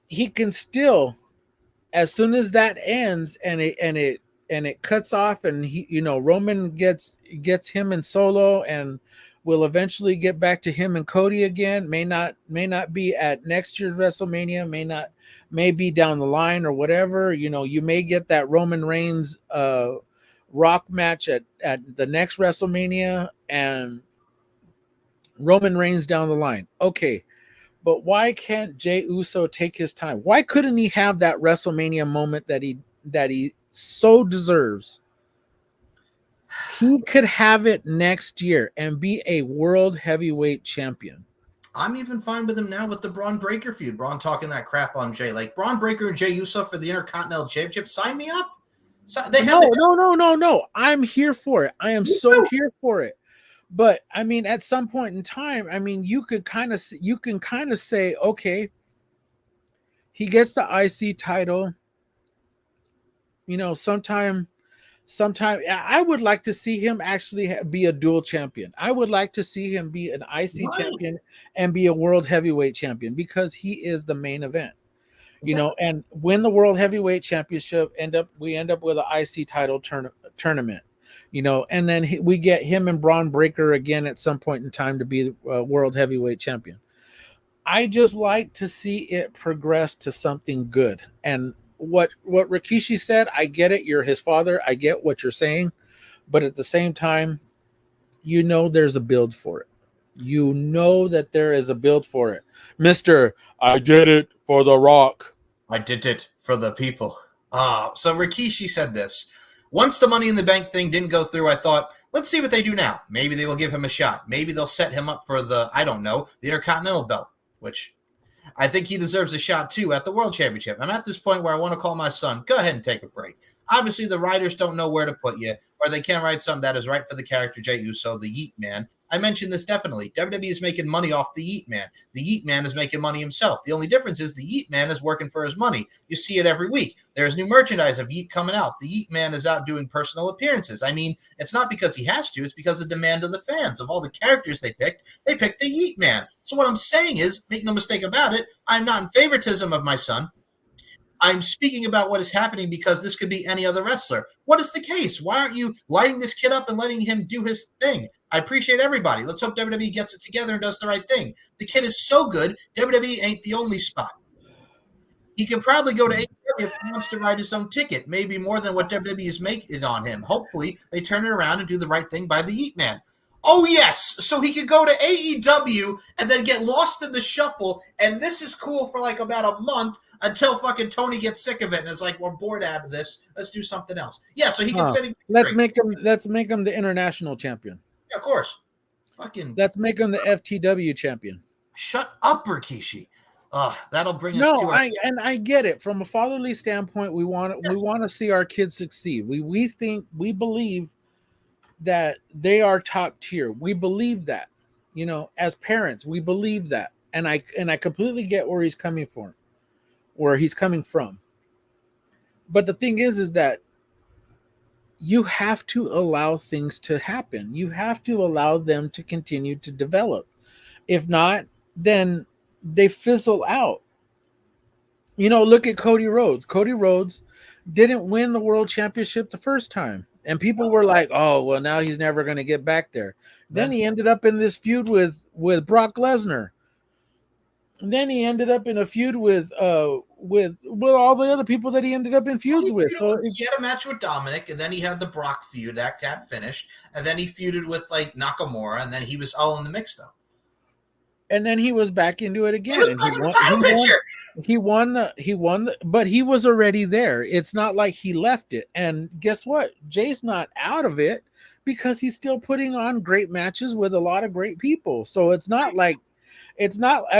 he can still, as soon as that ends and it cuts off, and Roman gets him in Solo, and we'll eventually get back to him and Cody again. May not be at next year's WrestleMania, may be down the line or whatever. You may get that Roman Reigns Rock match at the next WrestleMania, and Roman Reigns down the line. Okay. But why can't Jey Uso take his time? Why couldn't he have that WrestleMania moment that he so deserves? He could have it next year and be a world heavyweight champion.
I'm even fine with him now with the Braun Breaker feud. Braun talking that crap on Jay. Like, Braun Breaker and Jey Uso for the Intercontinental Championship. Sign me up. No.
I'm here for it. I am here for it. But I mean, at some point in time, I mean, you can kind of say, okay, he gets the IC title. Sometime I would like to see him actually be a dual champion. I would like to see him be an IC champion and be a world heavyweight champion, because he is the main event. And win the world heavyweight championship, we end up with an IC title tournament. And then we get him and Braun Breaker again at some point in time to be the world heavyweight champion. I just like to see it progress to something good. And what Rikishi said, I get it. You're his father. I get what you're saying. But at the same time, there's a build for it. That there is a build for it. Mr. I did it for The Rock.
I did it for the people. So Rikishi said this. Once the Money in the Bank thing didn't go through, I thought, let's see what they do now. Maybe they will give him a shot. Maybe they'll set him up for the Intercontinental belt, which I think he deserves a shot too at the World Championship. I'm at this point where I want to call my son, go ahead and take a break. Obviously, the writers don't know where to put you, or they can't write something that is right for the character Jey Uso, the Yeet Man. I mentioned this definitely. WWE is making money off the Yeet Man. The Yeet Man is making money himself. The only difference is the Yeet Man is working for his money. You see it every week. There's new merchandise of Yeet coming out. The Yeet Man is out doing personal appearances. I mean, it's not because he has to. It's because of demand of the fans. Of all the characters they picked the Yeet Man. So what I'm saying is, make no mistake about it, I'm not in favoritism of my son. I'm speaking about what is happening because this could be any other wrestler. What is the case? Why aren't you lighting this kid up and letting him do his thing? I appreciate everybody. Let's hope WWE gets it together and does the right thing. The kid is so good, WWE ain't the only spot. He could probably go to AEW if he wants to write his own ticket, maybe more than what WWE is making on him. Hopefully, they turn it around and do the right thing by the Yeet Man. Oh, yes. So he could go to AEW and then get lost in the shuffle, and this is cool for like about a month, until fucking Tony gets sick of it and is like, we're bored out of this. Let's do something else. Yeah, so he can send him.
Let's make him the international champion.
Yeah, of course.
Let's make him the FTW champion.
Shut up, Rikishi. That'll bring us to
I get it. From a fatherly standpoint, we want to see our kids succeed. We believe that they are top tier. We believe that, as parents, we believe that. And I completely get where he's coming from, But the thing is that you have to allow things to happen. You have to allow them to continue to develop. If not, then they fizzle out. Look at Cody Rhodes. Cody Rhodes didn't win the world championship the first time. And people were like, oh, well, now he's never going to get back there. Then he ended up in this feud with Brock Lesnar. And then he ended up in a feud with all the other people that he ended up in feuds with. So
he had a match with Dominic, and then he had the Brock feud that got finished, and then he feuded with like Nakamura, and then he was all in the mix though.
And then he was back into it again. And he won, but he was already there. It's not like he left it. And guess what? Jay's not out of it because he's still putting on great matches with a lot of great people. So I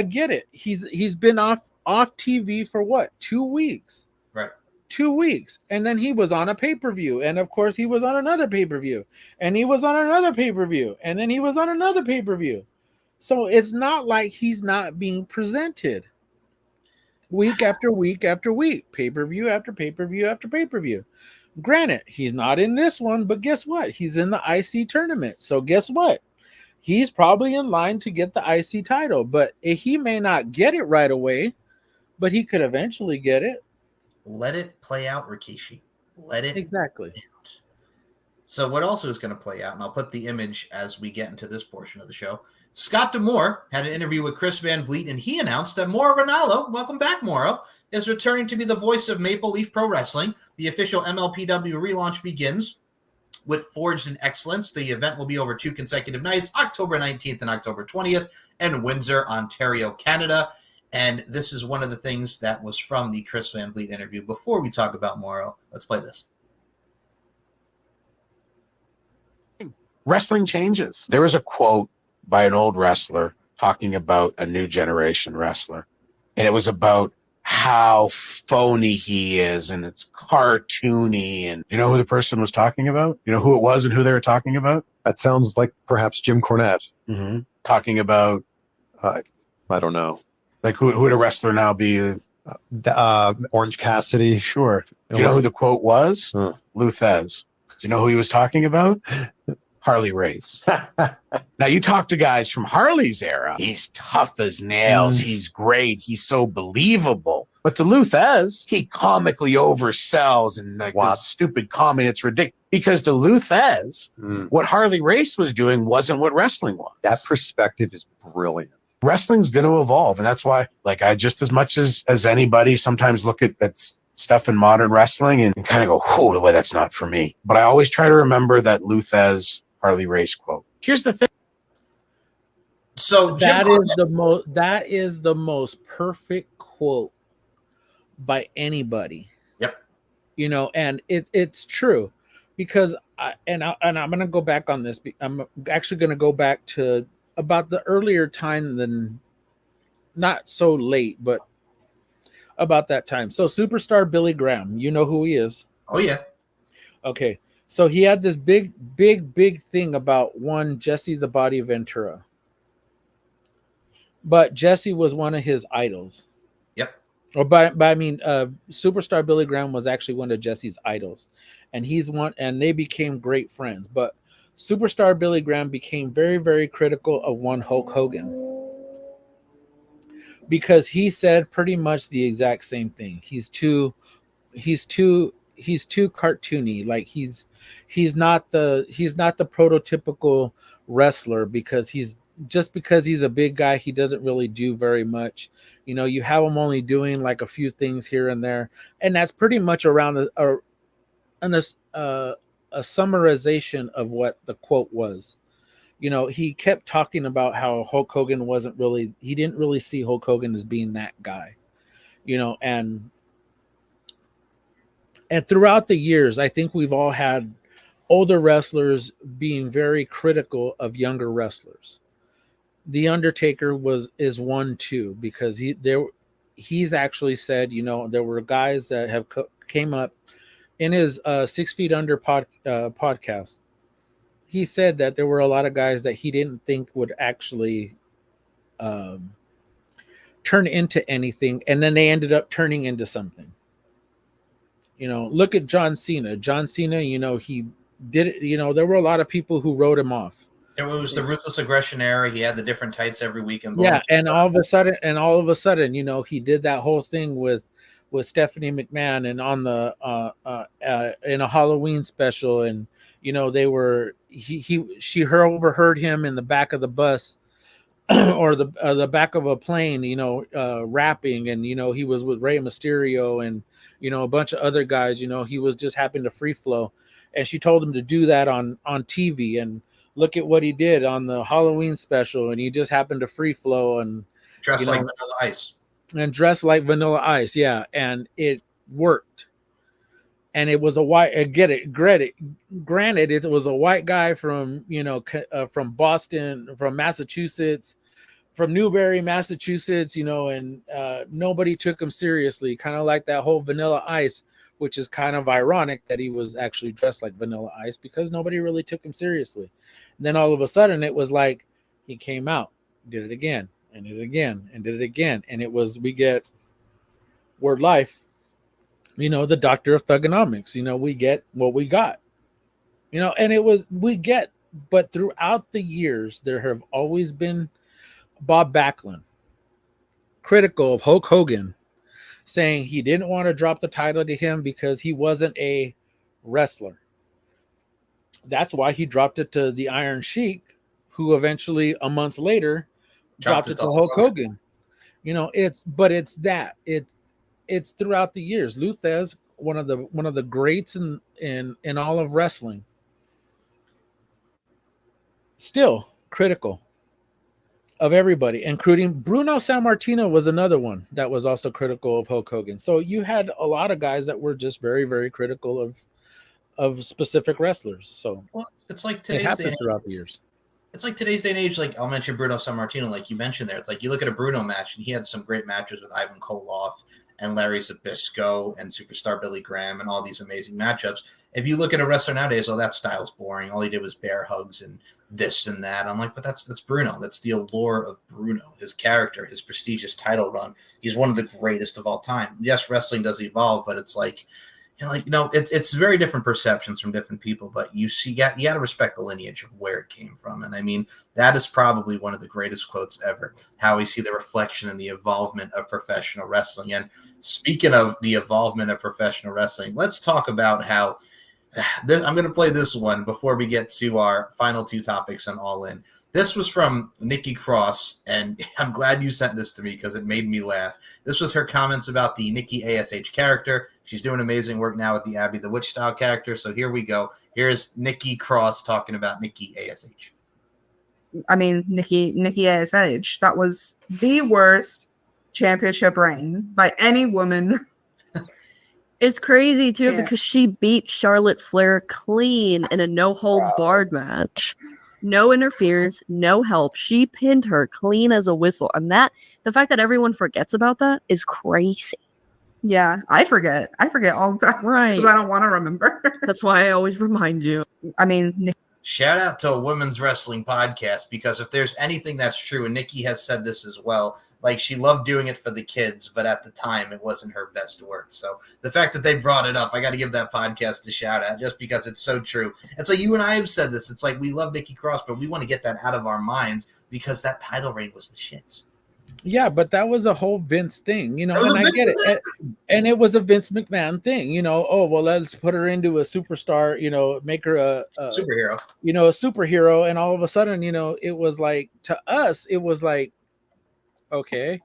get it. He's been off TV for what? 2 weeks.
Right.
2 weeks. And then he was on a pay-per-view. And of course he was on another pay-per-view. And he was on another pay-per-view. And then he was on another pay-per-view. So it's not like he's not being presented week after week after week, pay-per-view after pay-per-view after pay-per-view. Granted, he's not in this one, but guess what? He's in the IC tournament. So guess what? He's probably in line to get the IC title, but he may not get it right away, but he could eventually get it.
Let it play out, Rikishi. Let it
exactly.
Out. So what also is going to play out, and I'll put the image as we get into this portion of the show. Scott D'Amore had an interview with Chris Van Vliet, and he announced that Mauro Ranallo, welcome back, Mauro, is returning to be the voice of Maple Leaf Pro Wrestling. The official MLPW relaunch begins with Forged in Excellence. The event will be over 2 consecutive nights, October 19th and October 20th, in Windsor, Ontario, Canada. And this is one of the things that was from the Chris Van Vliet interview. Before we talk about Mauro, let's play this.
Wrestling changes. There was a quote by an old wrestler talking about a new generation wrestler. And it was about how phony he is and it's cartoony. And you know who the person was talking about? You know who it was and who they were talking about?
That sounds like perhaps Jim Cornette.
Mm-hmm. Talking about,
I don't know.
Like who would a wrestler now be?
Orange Cassidy.
Sure. Do you know who the quote was? Lou Thez. Do you know who he was talking about? Harley Race. Now you talk to guys from Harley's era. He's tough as nails. He's great. He's so believable. But to Lou Thez, he comically oversells and like this stupid comment. It's ridiculous. Because to Lou Thez, what Harley Race was doing wasn't what wrestling was.
That perspective is brilliant.
Wrestling's going to evolve. And that's why, like, I just as much as anybody sometimes look at stuff in modern wrestling and kind of go, oh, the way that's not for me. But I always try to remember that Lou Thez Harley Race quote. Here's the thing.
So
that is the most perfect quote by anybody.
Yep.
And it's true because I'm going to go back on this. I'm actually going to go back to about the earlier time than not so late, but about that time. So superstar Billy Graham, you know who he is.
Oh yeah.
Okay. So he had this big thing about one Jesse the Body Ventura. But Jesse was one of his idols.
Yep.
But I mean, superstar Billy Graham was actually one of Jesse's idols. And and they became great friends. But superstar Billy Graham became very, very critical of one Hulk Hogan. Because he said pretty much the exact same thing. He's too cartoony. Like he's not the prototypical wrestler because he's a big guy, he doesn't really do very much. You have him only doing like a few things here and there, and that's pretty much around a summarization of what the quote was. He kept talking about how Hulk Hogan he didn't really see Hulk Hogan as being that guy, and throughout the years, I think we've all had older wrestlers being very critical of younger wrestlers. The Undertaker is one too, because he's actually said, there were guys that have came up in his 6 Feet Under podcast. he said that there were a lot of guys that he didn't think would actually turn into anything, and then they ended up turning into something. You know, look at John Cena. John Cena, you know, he did it. You know, there were a lot of people who wrote him off.
It was the ruthless aggression era. He had the different tights every week, and
Yeah, and all of a sudden, you know, he did that whole thing with Stephanie McMahon, and on the in a Halloween special, and you know, she overheard him in the back of the bus or the back of a plane, you know, rapping, and you know, he was with Rey Mysterio and you know, a bunch of other guys. You know, he was just happened to free flow, and she told him to do that on TV, and look at what he did on the Halloween special, and he just happened to free flow and
dressed like Vanilla Ice.
And dressed like Vanilla Ice, yeah, and it worked. And it was a white. Granted, it was a white guy from from Boston, from Massachusetts, from Newbury, Massachusetts, you know, and nobody took him seriously. Kind of like that whole Vanilla Ice, which is kind of ironic that he was actually dressed like Vanilla Ice because nobody really took him seriously. And then all of a sudden, it was like he came out, did it again, and did it again, and did it again, and it was we get Word Life. You know, the doctor of thugonomics, you know, we get what we got, you know, and it was, but throughout the years, there have always been Bob Backlund critical of Hulk Hogan, saying he didn't want to drop the title to him because he wasn't a wrestler. That's why he dropped it to the Iron Sheik, who eventually a month later dropped it to Hulk Hogan. You know, it's throughout the years. Lou Thesz, one of the greats in all of wrestling, still critical of everybody, including Bruno Sammartino was another one that was also critical of Hulk Hogan. So you had a lot of guys that were just very, very critical of specific wrestlers. So
it's like today's day and age.
Throughout the years.
It's like today's day and age. Like I'll mention Bruno Sammartino, like you mentioned there. It's like you look at a Bruno match, and he had some great matches with Ivan Koloff and Larry Zbyszko and Superstar Billy Graham and all these amazing matchups. If you look at a wrestler nowadays, that style's boring. All he did was bear hugs and this and that. I'm like, but that's Bruno. That's the allure of Bruno, his character, his prestigious title run. He's one of the greatest of all time. Yes, wrestling does evolve, but it's like, it's very different perceptions from different people, but you got to respect the lineage of where it came from. And I mean, that is probably one of the greatest quotes ever, how we see the reflection and the evolvement of professional wrestling. And speaking of the evolvement of professional wrestling, let's talk about how I'm going to play this one before we get to our final two topics on All In. This was from Nikki Cross, and I'm glad you sent this to me because it made me laugh. This was her comments about the Nikki ASH character. She's doing amazing work now with the Abby the Witch style character. So here we go. Here's Nikki Cross talking about Nikki ASH.
I mean, Nikki ASH. That was the worst championship reign by any woman.
It's crazy too because she beat Charlotte Flair clean in a no holds barred match. No interference, no help. She pinned her clean as a whistle. And the fact that everyone forgets about that is crazy.
Yeah, I forget all the time.
Right.
Because I don't want to remember.
That's why I always remind you.
I mean,
shout out to a women's wrestling podcast, because if there's anything that's true, and Nikki has said this as well, like she loved doing it for the kids, but at the time it wasn't her best work. So the fact that they brought it up, I got to give that podcast a shout out just because it's so true. It's like you and I have said this. It's like we love Nikki Cross, but we want to get that out of our minds because that title reign was the shits.
Yeah, but that was a whole Vince thing, and I get it. And it was a Vince McMahon thing, oh, well, let's put her into a superstar, make her a
superhero,
a superhero. And all of a sudden, it was like, to us, it was like, okay.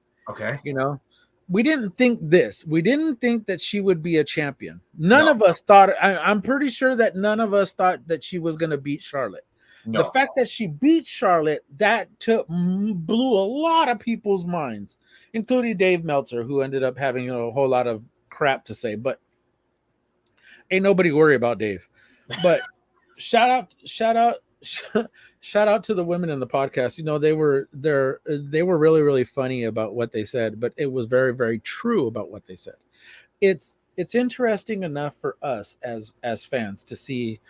We didn't think this. We didn't think that she would be a champion. None of us thought, I'm pretty sure that none of us thought that she was going to beat Charlotte. No. The fact that she beat Charlotte, that blew a lot of people's minds, including Dave Meltzer, who ended up having a whole lot of crap to say. But ain't nobody worry about Dave. But shout out to the women in the podcast. They were really, really funny about what they said, but it was very, very true about what they said. It's interesting enough for us as fans to see.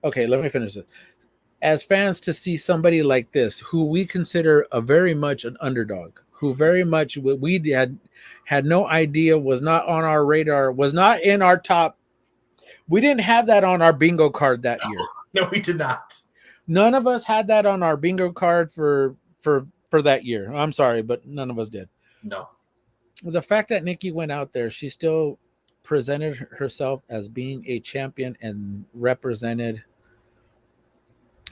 okay, let me finish this. As fans, to see somebody like this, who we consider a very much an underdog, who very much we had no idea, was not on our radar, was not in our top. We didn't have that on our bingo card that year.
No, we did not.
None of us had that on our bingo card for that year. I'm sorry, but none of us did.
No.
The fact that Nikki went out there, she still presented herself as being a champion and represented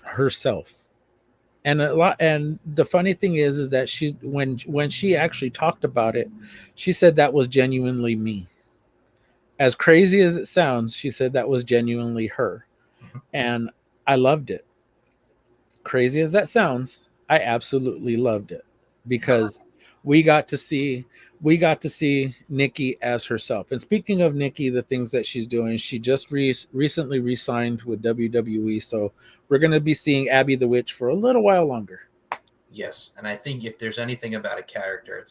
herself. And the funny thing is that she, when she actually talked about it, she said that was genuinely me. As crazy as it sounds, she said that was genuinely her. And I loved it. Crazy as that sounds, I absolutely loved it, because we got to see Nikki as herself. And speaking of Nikki, the things that she's doing, she just recently re-signed with WWE, so we're going to be seeing Abby the Witch for a little while longer.
Yes, and I think if there's anything about a character,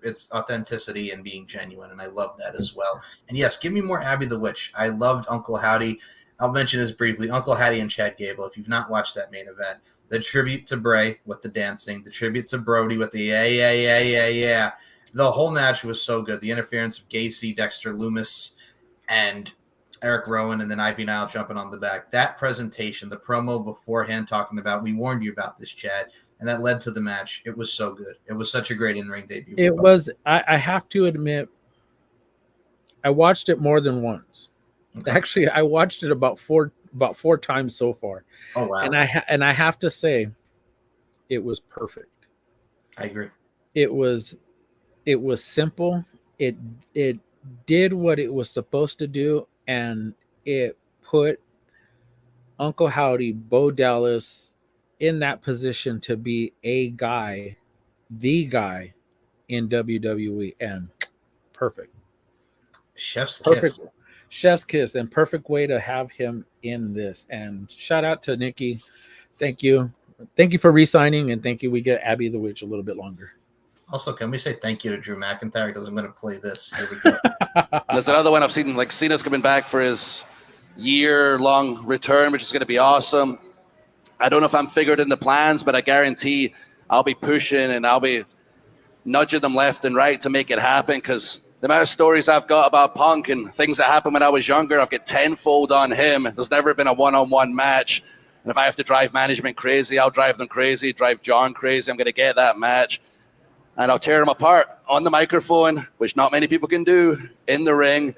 it's authenticity and being genuine, and I love that as well. And yes, give me more Abby the Witch. I loved Uncle Howdy. I'll mention this briefly. Uncle Howdy and Chad Gable, if you've not watched that main event, the tribute to Bray with the dancing, the tribute to Brody with the yeah. The whole match was so good. The interference of Gacy, Dexter Loomis, and Eric Rowan, and then Ivy Nile jumping on the back. That presentation, the promo beforehand talking about, we warned you about this, Chad, and that led to the match. It was so good. It was such a great in-ring debut.
It was, I have to admit, I watched it more than once. Okay. Actually, I watched it about four times so far.
Oh wow!
And I have to say, it was perfect.
I agree.
It was simple. It did what it was supposed to do, and it put Uncle Howdy, Bo Dallas, in that position to be the guy in WWE, and perfect.
Chef's
kiss. Chef's kiss, and perfect way to have him in this. And shout out to Nikki. Thank you for re-signing, and thank you. We get Abby the Witch a little bit longer.
Also, can we say thank you to Drew McIntyre, because I'm going to play this. Here we go.
There's another one I've seen, like Cena's coming back for his year-long return, which is going to be awesome. I don't know if I'm figured in the plans, but I guarantee I'll be pushing and I'll be nudging them left and right to make it happen, because the amount of stories I've got about Punk and things that happened when I was younger, I've got tenfold on him. There's never been a one-on-one match. And if I have to drive management crazy, I'll drive them crazy, drive John crazy. I'm going to get that match. And I'll tear them apart on the microphone, which not many people can do, in the ring,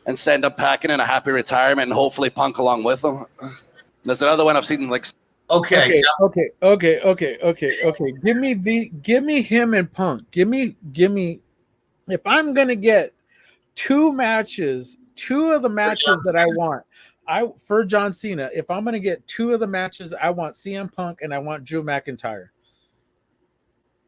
and send them packing in a happy retirement, and hopefully Punk along with them. There's another one I've seen, like...
Okay. Give me him and Punk. Give me. If I'm gonna get two of the matches that I want, for John Cena. If I'm gonna get two of the matches, I want CM Punk and I want Drew McIntyre.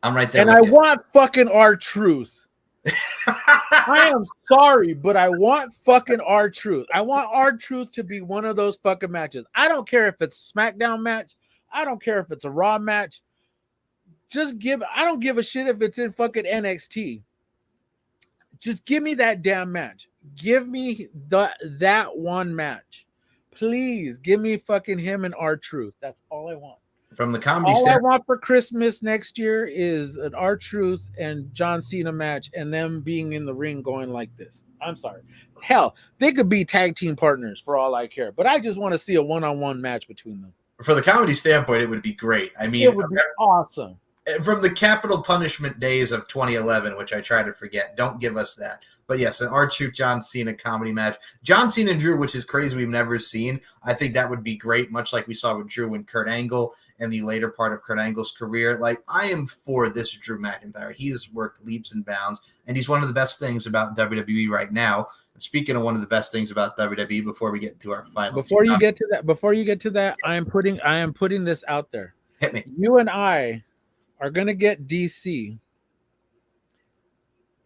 I'm right there.
And I want fucking R-Truth. I am sorry, but I want fucking R-Truth. I want R-Truth to be one of those fucking matches. I don't care if it's a SmackDown match. I don't care if it's a Raw match. I don't give a shit if it's in fucking NXT. Just give me that damn match. Give me that one match. Please give me fucking him and R-Truth. That's all I want.
From the comedy
all I want for Christmas next year is an R-Truth and John Cena match, and them being in the ring going like this. I'm sorry. Hell, they could be tag team partners for all I care, but I just want to see a one-on-one match between them.
For the comedy standpoint, it would be great. I mean,
it would be awesome.
From the Capital Punishment days of 2011, which I try to forget, don't give us that. But yes, an R-Truth John Cena comedy match. John Cena and Drew, which is crazy we've never seen. I think that would be great, much like we saw with Drew and Kurt Angle in the later part of Kurt Angle's career. Like, I am for this Drew McIntyre. He has worked leaps and bounds, and he's one of the best things about WWE right now. And speaking of one of the best things about WWE, before we get to our final,
before you get to that, I am putting this out there.
Hit me.
You and I are going to get DC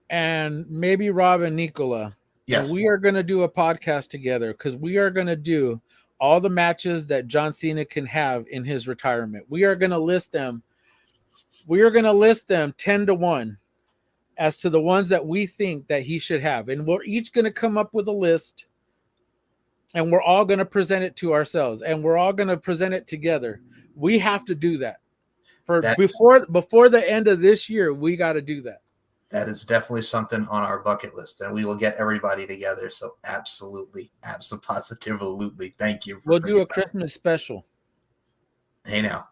and maybe Rob and Nicola.
Yes.
And we are going to do a podcast together, because we are going to do all the matches that John Cena can have in his retirement. We are going to list them. We are going to list them 10-1 as to the ones that we think that he should have. And we're each going to come up with a list and we're all going to present it to ourselves, and we're all going to present it together. We have to do that before the end of this year. We got to do that.
That is definitely something on our bucket list, and we will get everybody together. So absolutely, positively, thank you.
We'll do a Christmas special.
Hey now.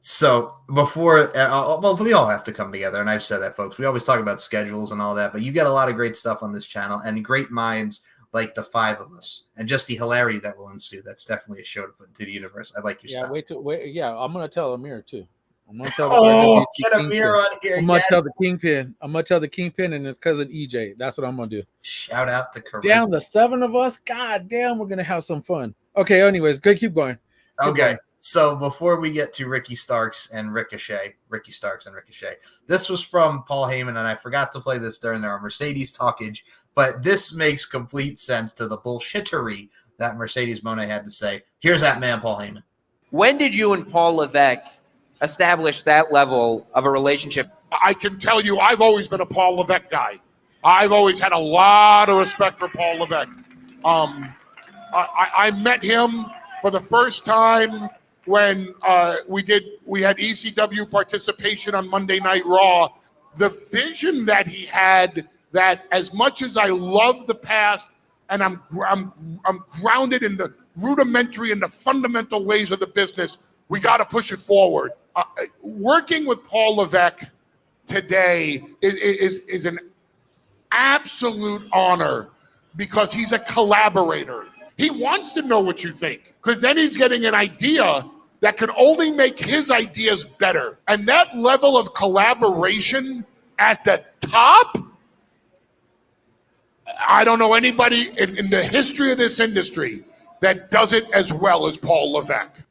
So before, well, we all have to come together, and I've said that, folks. We always talk about schedules and all that, but you get a lot of great stuff on this channel and great minds like the five of us, and just the hilarity that will ensue. That's definitely a show to put into the universe. I like your style.
Wait. Yeah, I'm gonna tell Amir too. I'm gonna tell
get Amir on here.
I'm gonna tell the Kingpin. I'm gonna tell the Kingpin and his cousin EJ. That's what I'm gonna do.
Shout out to Charisma.
Damn, the seven of us. God damn, we're gonna have some fun. Okay. Anyways, good. Keep going.
Keep going. So before we get to Ricky Starks and Ricochet, this was from Paul Heyman, and I forgot to play this during our Mercedes talkage, but this makes complete sense to the bullshittery that Mercedes Moné had to say. Here's that man, Paul Heyman.
When did you and Paul Levesque establish that level of a relationship?
I can tell you, I've always been a Paul Levesque guy. I've always had a lot of respect for Paul Levesque. I met him for the first time when we had ECW participation on Monday Night Raw. The vision that he had, that as much as I love the past and I'm grounded in the rudimentary and the fundamental ways of the business, we got to push it forward. Working with Paul Levesque today is an absolute honor because he's a collaborator. He wants to know what you think, because then he's getting an idea that could only make his ideas better. And that level of collaboration at the top, I don't know anybody in the history of this industry that does it as well as Paul Levesque.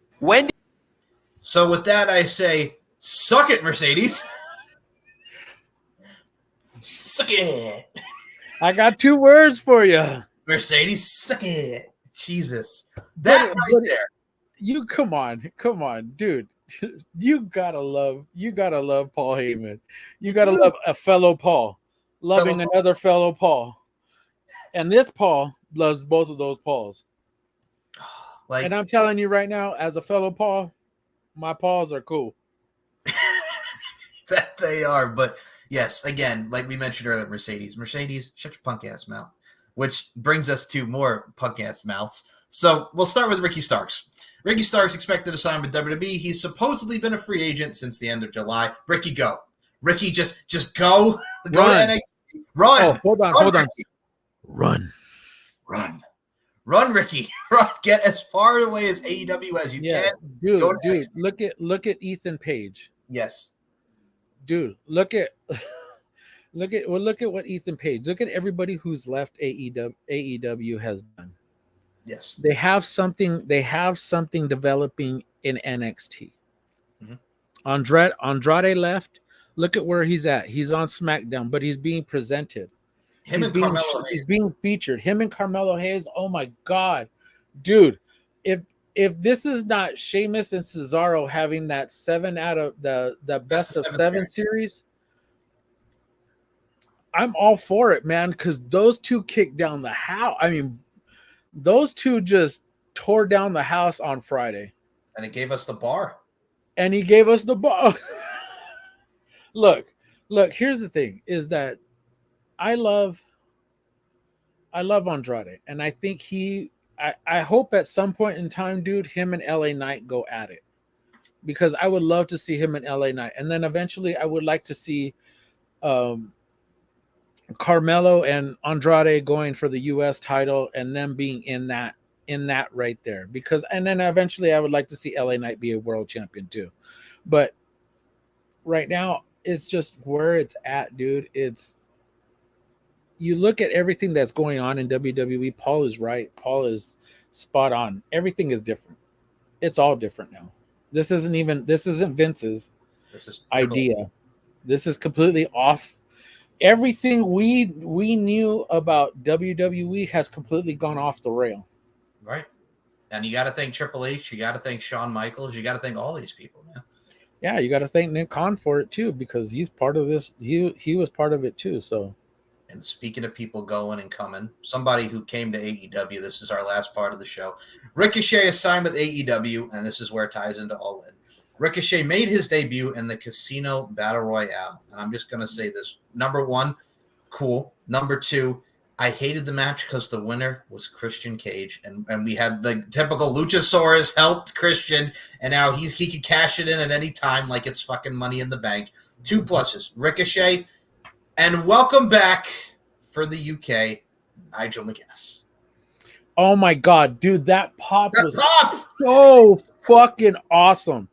So with that, I say, suck it, Mercedes. Suck it.
I got 2 words for you.
Mercedes, suck it. Jesus. That right there.
You come on, dude. You gotta love Paul Heyman. You gotta love a fellow Paul, loving another fellow Paul. And this Paul loves both of those Pauls. And I'm telling you right now, as a fellow Paul, my Pauls are cool.
That they are. But yes, again, like we mentioned earlier, Mercedes, shut your punk ass mouth. Which brings us to more punk ass mouths. So we'll start with Ricky Starks. Ricky Starks expected to sign with WWE. He's supposedly been a free agent since the end of July. Ricky, go. Ricky, just go. Go to NXT. Run.
Oh, hold on.
Ricky. Run, Ricky. Run. Get as far away as AEW as you can.
Dude, look at Ethan Page.
Yes.
Dude, look at what Ethan Page. Look at everybody who's left AEW has done.
Yes.
They have something developing in NXT. Mm-hmm. Andrade left. Look at where he's at. He's on SmackDown, but he's being presented. He's being featured. Him and Carmelo Hayes. Oh my God, dude! If this is not Sheamus and Cesaro having that 7 out of the best of 7 series, I'm all for it, man. Because those two kicked down the house. I mean, those two just tore down the house on Friday.
And it gave us the bar.
Look, here's the thing, is that I love Andrade. And I think I hope at some point in time, dude, him and LA Knight go at it. Because I would love to see him and LA Knight. And then eventually I would like to see Carmelo and Andrade going for the US title and them being in that right there, and then eventually I would like to see LA Knight be a world champion too. But right now it's just where it's at, dude. You look at everything that's going on in WWE. Paul is right. Paul is spot on. Everything is different. It's all different now. This isn't Vince's idea. This is completely off. Everything we knew about WWE has completely gone off the rail.
Right. And you got to thank Triple H. You got to thank Shawn Michaels. You got to thank all these people, man.
Yeah, you got to thank Nick Khan for it too, because he's part of this. He was part of it too. So
And speaking of people going and coming, somebody who came to AEW, this is our last part of the show. Ricochet is signed with AEW, and this is where it ties into All In. Ricochet made his debut in the Casino Battle Royale. And I'm just going to say this. Number one, cool. Number two, I hated the match because the winner was Christian Cage. And we had the typical Luchasaurus helped Christian, and now he can cash it in at any time like it's fucking Money in the Bank. 2 pluses. Ricochet, and welcome back for the UK, Nigel McGuinness.
Oh my God, dude, that pop was so fucking awesome.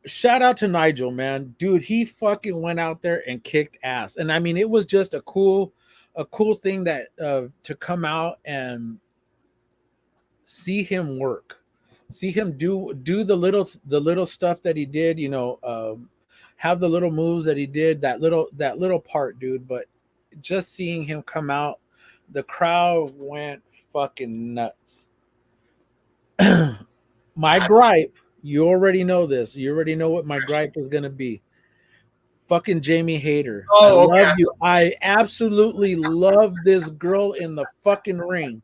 Shout out to Nigel, man. Dude, he fucking went out there and kicked ass. And I mean, it was just a cool thing that to come out and see him work. See him do the little stuff that he did, you know, have the little moves that he did, that little part, dude. But just seeing him come out, the crowd went fucking nuts. My gripe, you already know this. You already know what my gripe is gonna be. Fucking Jamie Hayter.
Oh,
I love you. I absolutely love this girl in the fucking ring.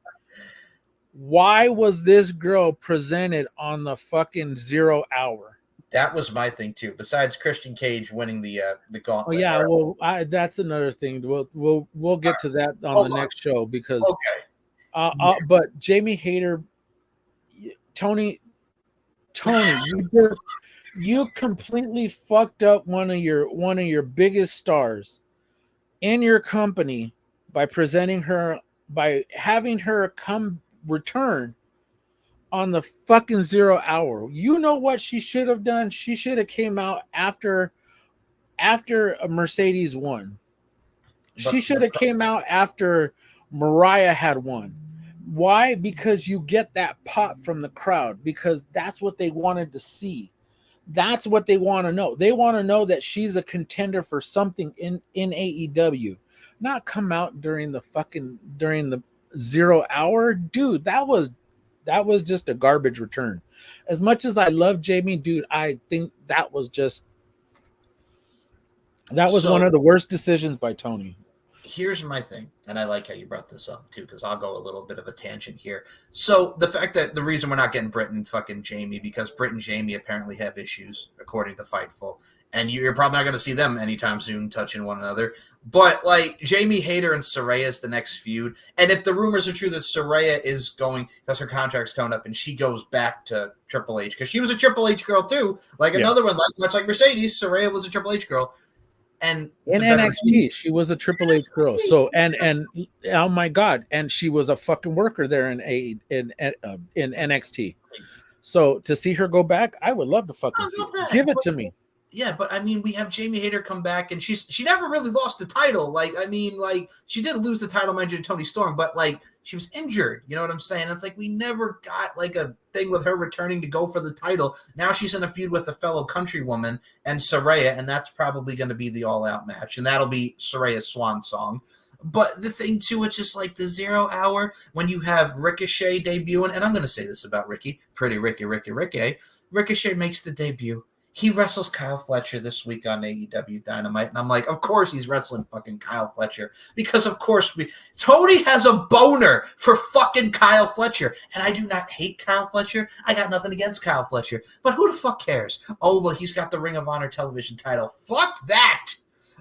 Why was this girl presented on the fucking 0 hour?
That was my thing too. Besides Christian Cage winning the
Oh
gauntlet.
yeah, well, that's another thing. We'll get to that on the next show because but Jamie Hayter, Tony, you completely fucked up one of your biggest stars in your company by presenting her, by having her return on the fucking 0 hour. You know what she should have done? She should have came out after Mercedes won. She should have came out after Mariah had won. Why? Because you get that pop from the crowd, because that's what they wanted to see. That's what they want to know. They want to know that she's a contender for something in AEW, not come out during the 0 hour. Dude, that was just a garbage return. As much as I love Jamie, dude, I think that was one of the worst decisions by Tony.
Here's my thing, and I like how you brought this up too, because I'll go a little bit of a tangent here. So the fact that the reason we're not getting Britt and fucking Jamie, because Britt and Jamie apparently have issues, according to Fightful, and you're probably not going to see them anytime soon touching one another. But like Jamie Hayter and Saraya is the next feud, and if the rumors are true that Saraya is going, because her contract's coming up, and she goes back to Triple H, because she was a Triple H girl too, like another one, much like Mercedes, Saraya was a Triple H girl. And
in NXT, she was a Triple H girl. So and oh my God, and she was a fucking worker there in NXT. So to see her go back, I would love to fucking give it to me.
Yeah, but I mean, we have Jamie Hayter come back, and she never really lost the title. Like, I mean, like she did lose the title, mind you, to Toni Storm, but like she was injured. You know what I'm saying? It's like we never got like a thing with her returning to go for the title. Now she's in a feud with a fellow countrywoman and Saraya, and that's probably going to be the all-out match, and that'll be Saraya's swan song. But the thing too, it's just like the 0 hour when you have Ricochet debuting, and I'm going to say this about Ricky, pretty Ricky. Ricochet makes the debut. He wrestles Kyle Fletcher this week on AEW Dynamite. And I'm like, of course he's wrestling fucking Kyle Fletcher. Because of course Tony has a boner for fucking Kyle Fletcher. And I do not hate Kyle Fletcher. I got nothing against Kyle Fletcher. But who the fuck cares? Oh, well, he's got the Ring of Honor television title. Fuck that!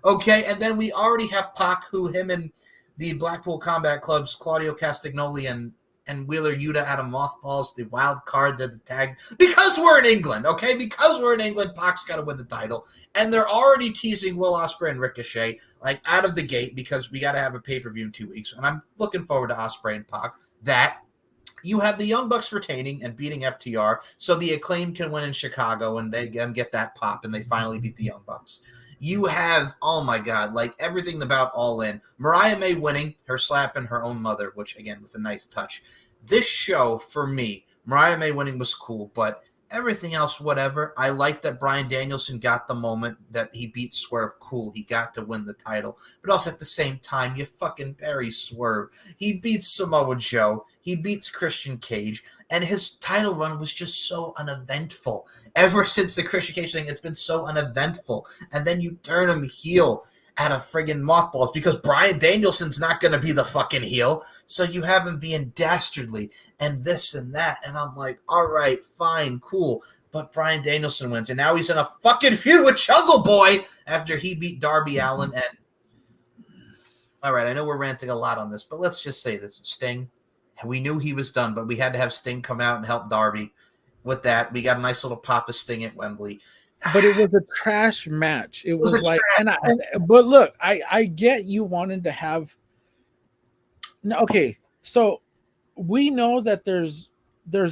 Okay, and then we already have Pac, who him and the Blackpool Combat Club's Claudio Castagnoli and Wheeler Yuta out of Mothballs, the wild card, the tag. Because we're in England, okay? Because we're in England, Pac's got to win the title. And they're already teasing Will Ospreay and Ricochet, like, out of the gate, because we got to have a pay-per-view in 2 weeks. And I'm looking forward to Ospreay and Pac. That, you have the Young Bucks retaining and beating FTR, so the Acclaim can win in Chicago, and they get that pop, and they finally beat the Young Bucks. You have, oh my God, like everything about All In. Mariah May winning, her slapping her own mother, which again was a nice touch. This show, for me, Mariah May winning was cool, but everything else, whatever. I like that Bryan Danielson got the moment that he beat Swerve. Cool, he got to win the title. But also at the same time, you fucking bury Swerve. He beats Samoa Joe. He beats Christian Cage. And his title run was just so uneventful. Ever since the Christian Cage thing, it's been so uneventful. And then you turn him heel. out of friggin' mothballs because Bryan Danielson's not going to be the fucking heel. So you have him being dastardly and this and that. And I'm like, all right, fine, cool. But Bryan Danielson wins. And now he's in a fucking feud with Jungle Boy after he beat Darby Allin. And all right, I know we're ranting a lot on this, but let's just say this. Sting, we knew he was done, but we had to have Sting come out and help Darby with that. We got a nice little pop of Sting at Wembley.
But it was a trash match. It was like, but look, I get you wanted to have. Okay, so we know that there's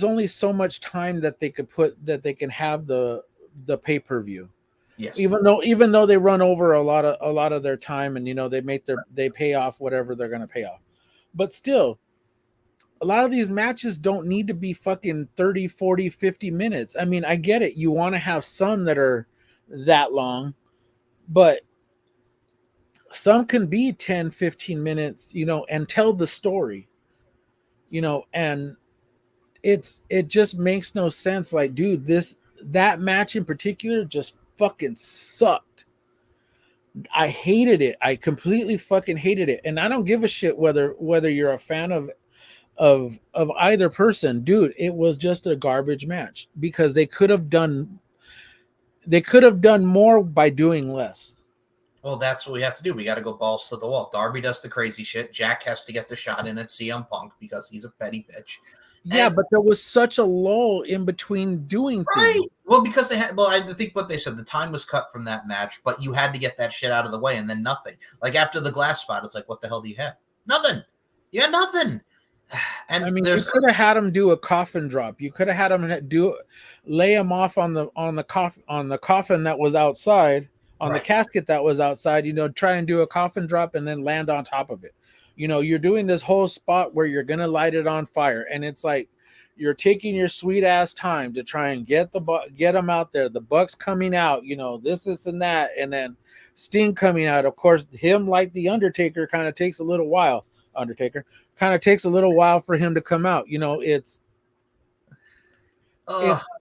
only so much time that they can have the pay-per-view.
Yes.
Even though they run over a lot of their time, and they pay off whatever they're going to pay off. But still, a lot of these matches don't need to be fucking 30, 40, 50 minutes. I mean, I get it. You want to have some that are that long, but some can be 10, 15 minutes, and tell the story, and it just makes no sense. Like, dude, that match in particular just fucking sucked. I hated it. I completely fucking hated it. And I don't give a shit whether you're a fan of either person. Dude, it was just a garbage match because they could have done more by doing less.
Well, that's what we have to do. We got to go balls to the wall. Darby does the crazy shit. Jack has to get the shot in at CM Punk because he's a petty bitch.
Yeah, but there was such a lull in between doing things.
Well, because they had. Well, I think what they said, the time was cut from that match, but you had to get that shit out of the way, and then nothing. Like after the glass spot, it's like, what the hell do you have? Nothing. You had nothing. And
I mean, you could have had him do a coffin drop. You could have had him lay him off on the coffin that was outside, on the casket that was outside. Try and do a coffin drop and then land on top of it. You're doing this whole spot where you're gonna light it on fire, and it's like you're taking your sweet ass time to try and get them out there. The Bucks coming out, this and that, and then Sting coming out. Of course, him like the Undertaker kind of takes a little while. Takes a little while for him to come out. It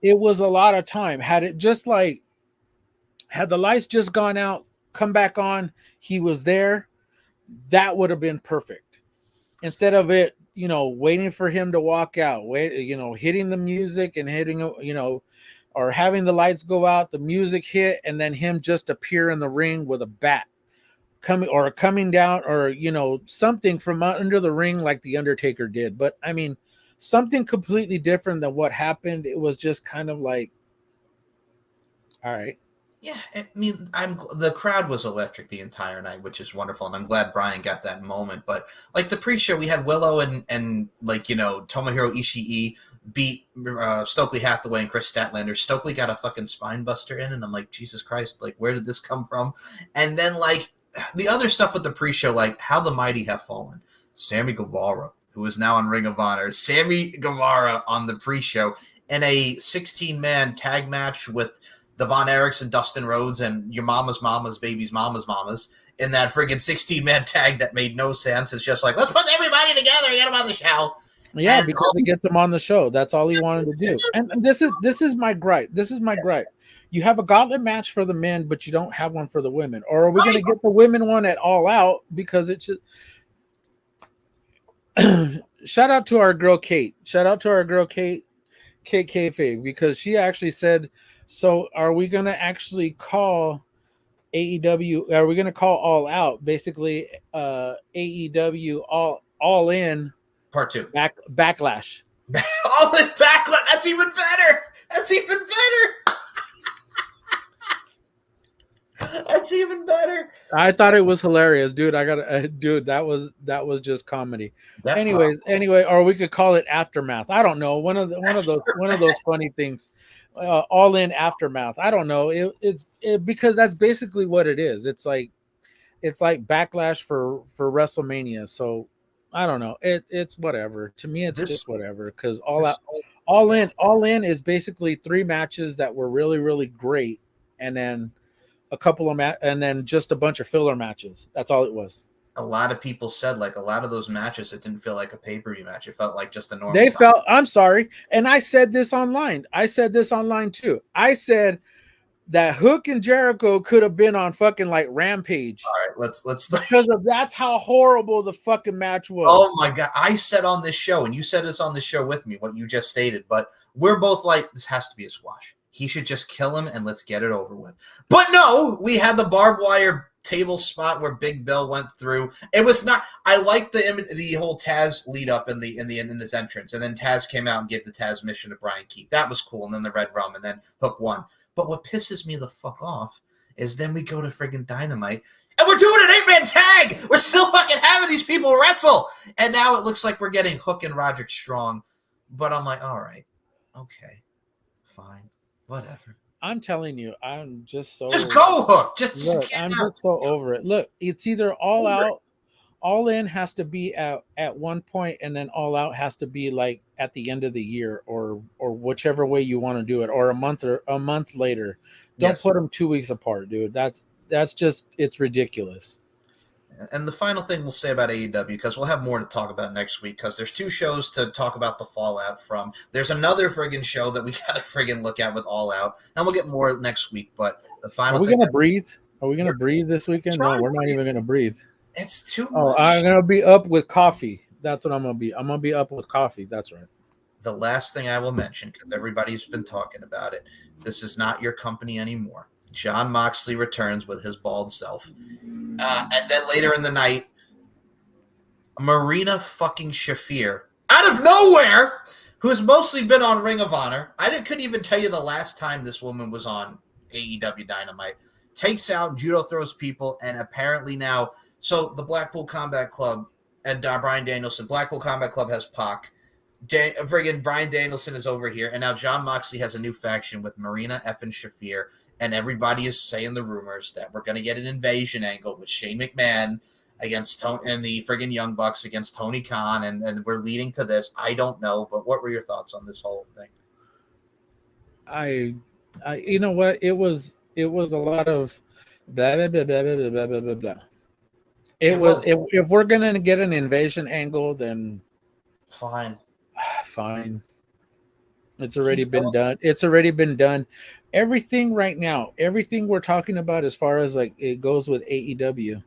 was a lot of time. Had the lights just gone out, come back on, he was there, that would have been perfect. Instead of it, waiting for him to walk out, hitting the music and hitting, or having the lights go out, the music hit, and then him just appear in the ring with a bat coming down, or something from under the ring like the Undertaker did. But I mean, something completely different than what happened. It was just kind of like, all right.
Yeah, I mean, the crowd was electric the entire night, which is wonderful, and I'm glad Brian got that moment. But like the pre-show, we had Willow and Tomohiro Ishii beat Stokely Hathaway and Chris Statlander. Stokely got a fucking spine buster in, and I'm like, Jesus Christ, like where did this come from? And then like the other stuff with the pre-show, like how the mighty have fallen. Sammy Guevara, who is now on Ring of Honor, Sammy Guevara on the pre-show in a 16-man tag match with the Von Erichs and Dustin Rhodes and your mama's baby's mama's in that friggin' 16-man tag that made no sense. It's just like, let's put everybody together and get them on the show.
Yeah, and because it gets them on the show. That's all he wanted to do. And this is my gripe. You have a gauntlet match for the men, but you don't have one for the women. Or are we going to get the women one at All Out? Because it's just... Shout out to our girl Kate. Kate Kayfabe, because she actually said, so are we going to actually call AEW? Are we going to call All Out basically AEW all in
part 2
backlash?
All in backlash. That's even better. That's even better.
I thought it was hilarious, dude. Dude, that was just comedy. Anyway, or we could call it Aftermath. I don't know. One of those funny things. All in Aftermath. I don't know. It's because that's basically what it is. It's like backlash for WrestleMania. So I don't know. It's whatever. To me, it's just whatever. Because all in is basically 3 matches that were really, really great, and then a couple of and then just a bunch of filler matches. That's all it was.
A lot of people said, like, a lot of those matches, it didn't feel like a pay-per-view match. It felt like just a normal.
I'm sorry. And I said this online. too. I said that Hook and Jericho could have been on fucking like Rampage.
All right, let's
because of that's how horrible the fucking match was.
Oh my god! I said on this show, and you said this on the show with me, what you just stated, but we're both like, this has to be a squash. He should just kill him and let's get it over with. But no, we had the barbed wire table spot where Big Bill went through. It was not. I liked the whole Taz lead up in his entrance, and then Taz came out and gave the Taz mission to Brian Keith. That was cool, and then the Red Rum, and then Hook won. But what pisses me the fuck off is then we go to friggin' Dynamite, and we're doing an 8-man tag. We're still fucking having these people wrestle, and now it looks like we're getting Hook and Roderick Strong. But I'm like, all right, okay, fine. Whatever.
I'm telling you, I'm just so
go Hook.
Look, I'm just so over it. Look, it's either all out, all in has to be at one point, and then all out has to be like at the end of the year, or whichever way you want to do it, or a month later. Don't put them 2 weeks apart, dude. That's just, it's ridiculous.
And the final thing we'll say about AEW, because we'll have more to talk about next week, because there's 2 shows to talk about the fallout from. There's another friggin' show that we got to friggin' look at with All Out, and we'll get more next week. But the final
Are we
thing,
going to breathe? Are we going to breathe this weekend? No, we're not even going to breathe.
It's too much.
Oh, I'm going to be up with coffee. That's what I'm going to be. I'm going to be up with coffee. That's right.
The last thing I will mention, because everybody's been talking about it, this is not your company anymore. Jon Moxley returns with his bald self. And then later in the night, Marina fucking Shafir, out of nowhere, who's mostly been on Ring of Honor. Couldn't even tell you the last time this woman was on AEW Dynamite. Takes out and judo throws people, and apparently now, so the Blackpool Combat Club and Bryan Danielson, Blackpool Combat Club has Pac. Friggin' Bryan Danielson is over here, and now Jon Moxley has a new faction with Marina effing Shafir. And everybody is saying the rumors that we're going to get an invasion angle with Shane McMahon against Tony and the friggin' Young Bucks against Tony Khan, and we're leading to this. I don't know, but what were your thoughts on this whole thing?
I you know what? It was a lot of blah blah blah blah blah blah blah blah blah. It was if we're gonna get an invasion angle, then
fine.
It's already been done. It's already been done. Everything right now, everything we're talking about as far as like it goes with AEW,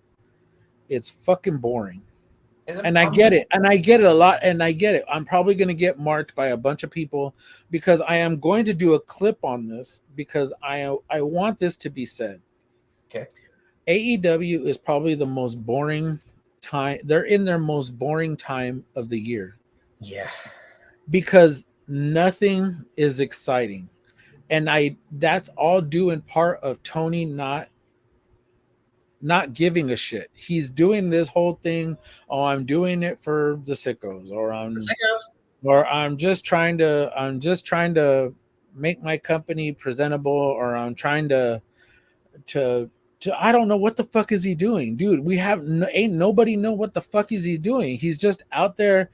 it's fucking boring. And I get it. And I get it a lot. And I get it. I'm probably going to get marked by a bunch of people because I am going to do a clip on this because I want this to be said.
Okay.
AEW is probably the most boring time. They're in their most boring time of the year.
Yeah.
Because nothing is exciting. And that's all due in part of Tony not giving a shit. He's doing this whole thing. Oh, I'm doing it for the sickos, or I'm just trying to make my company presentable, or I'm trying to I don't know what the fuck is he doing, dude. Ain't nobody know what the fuck is he doing. He's just out there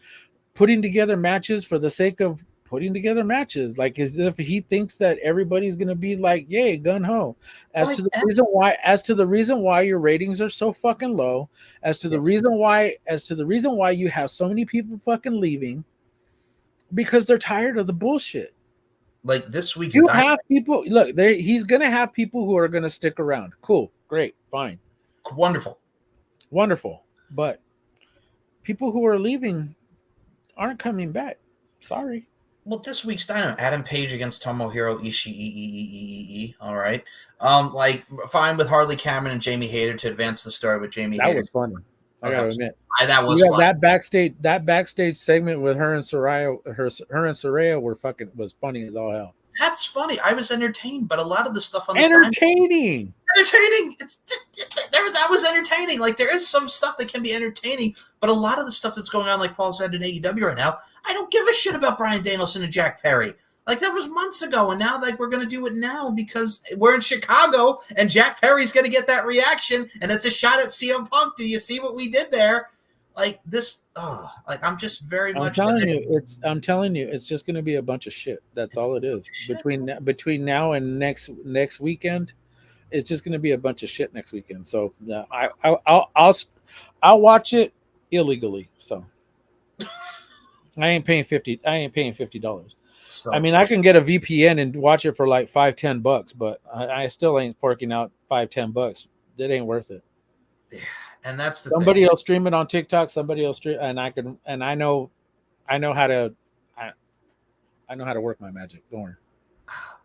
putting together matches for the sake of putting together matches, like as if he thinks that everybody's gonna be like, yay, gun ho. As to the reason why your ratings are so fucking low, as to the reason why you have so many people fucking leaving, because they're tired of the bullshit.
Like this week,
you have people. Look, he's gonna have people who are gonna stick around. Cool, great, fine, wonderful. But people who are leaving aren't coming back. Sorry.
Well, this week's Dynamite, Adam Page against Tomohiro Ishii. All right. Like fine with Harley Cameron and Jamie Hayter to advance the story with Jamie Hayter.
That was funny. I gotta admit.
That was fun.
That backstage segment with her and Saraya was funny as all hell.
That's funny. I was entertained, but a lot of the stuff on
entertaining.
That was entertaining. Like there is some stuff that can be entertaining, but a lot of the stuff that's going on, like Paul said in AEW right now, I don't give a shit about Bryan Danielson and Jack Perry. Like that was months ago, and now like we're gonna do it now because we're in Chicago and Jack Perry's gonna get that reaction, and it's a shot at CM Punk. Do you see what we did there? Like this, like I'm just very much.
I'm telling you, it's just gonna be a bunch of shit. That's all it is. Between now and next weekend, it's just gonna be a bunch of shit next weekend. So I'll watch it illegally. So I ain't paying $50.
So
I mean, I can get a VPN and watch it for like $5-10, but I still ain't forking out $5-10. It ain't worth it.
And that's the
Somebody
thing.
else stream it on TikTok. Somebody else stream, and I know how to, I know how to work my magic. Don't worry.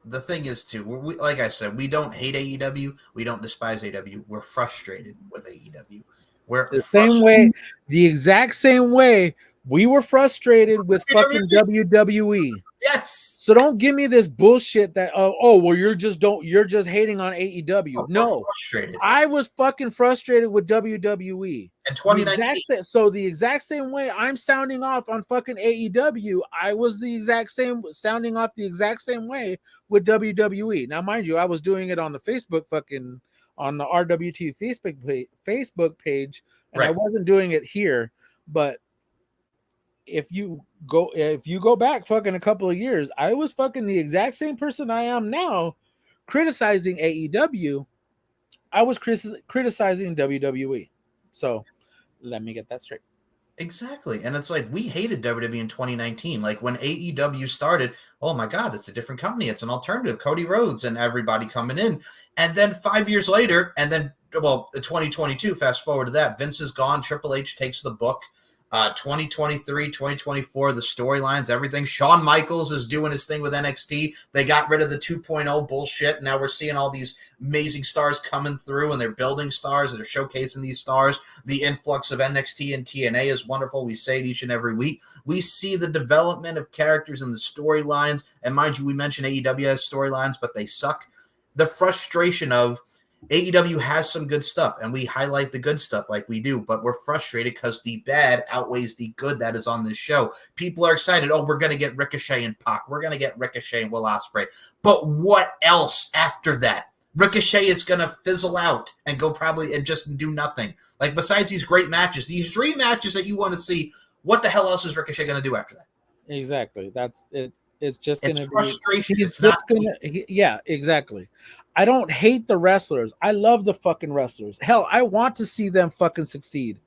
The thing is, too, we, like I said, we don't hate AEW. We don't despise AEW. We're frustrated with AEW. We're
The same way, the exact same way we were frustrated with fucking WWE.
Yes.
So don't give me this bullshit that well you're just hating on AEW. No,
frustrated.
I was fucking frustrated with WWE.
In 2019.
So the exact same way I'm sounding off on fucking AEW, I was the exact same sounding off the exact same way with WWE. Now, mind you, I was doing it on the Facebook fucking on the RWT Facebook page, and I wasn't doing it here, but if you go back fucking a couple of years, I was fucking the exact same person I am now, criticizing AEW. I was criticizing WWE. So let me get that straight.
Exactly. And it's like we hated WWE in 2019. Like when AEW started, oh my God, it's a different company. It's an alternative. Cody Rhodes and everybody coming in. And then 5 years later, and then 2022, fast forward to that, Vince is gone. Triple H takes the book. 2023, 2024, the storylines, everything. Shawn Michaels is doing his thing with NXT. They got rid of the 2.0 bullshit. Now we're seeing all these amazing stars coming through, and they're building stars, and they're showcasing these stars. The influx of NXT and TNA is wonderful. We say it each and every week. We see the development of characters and the storylines. And mind you, we mention AEW has storylines, but they suck. The frustration of AEW has some good stuff, and we highlight the good stuff like we do, but we're frustrated because the bad outweighs the good that is on this show. People are excited. Oh, we're going to get Ricochet and Pac. We're going to get Ricochet and Will Ospreay. But what else after that? Ricochet is going to fizzle out and go probably and just do nothing. Like, besides these great matches, these dream matches that you want to see, what the hell else is Ricochet going to do after that?
Exactly. That's it. It's just going to be
frustration.
It's not yeah, exactly. I don't hate the wrestlers. I love the fucking wrestlers. Hell, I want to see them fucking succeed.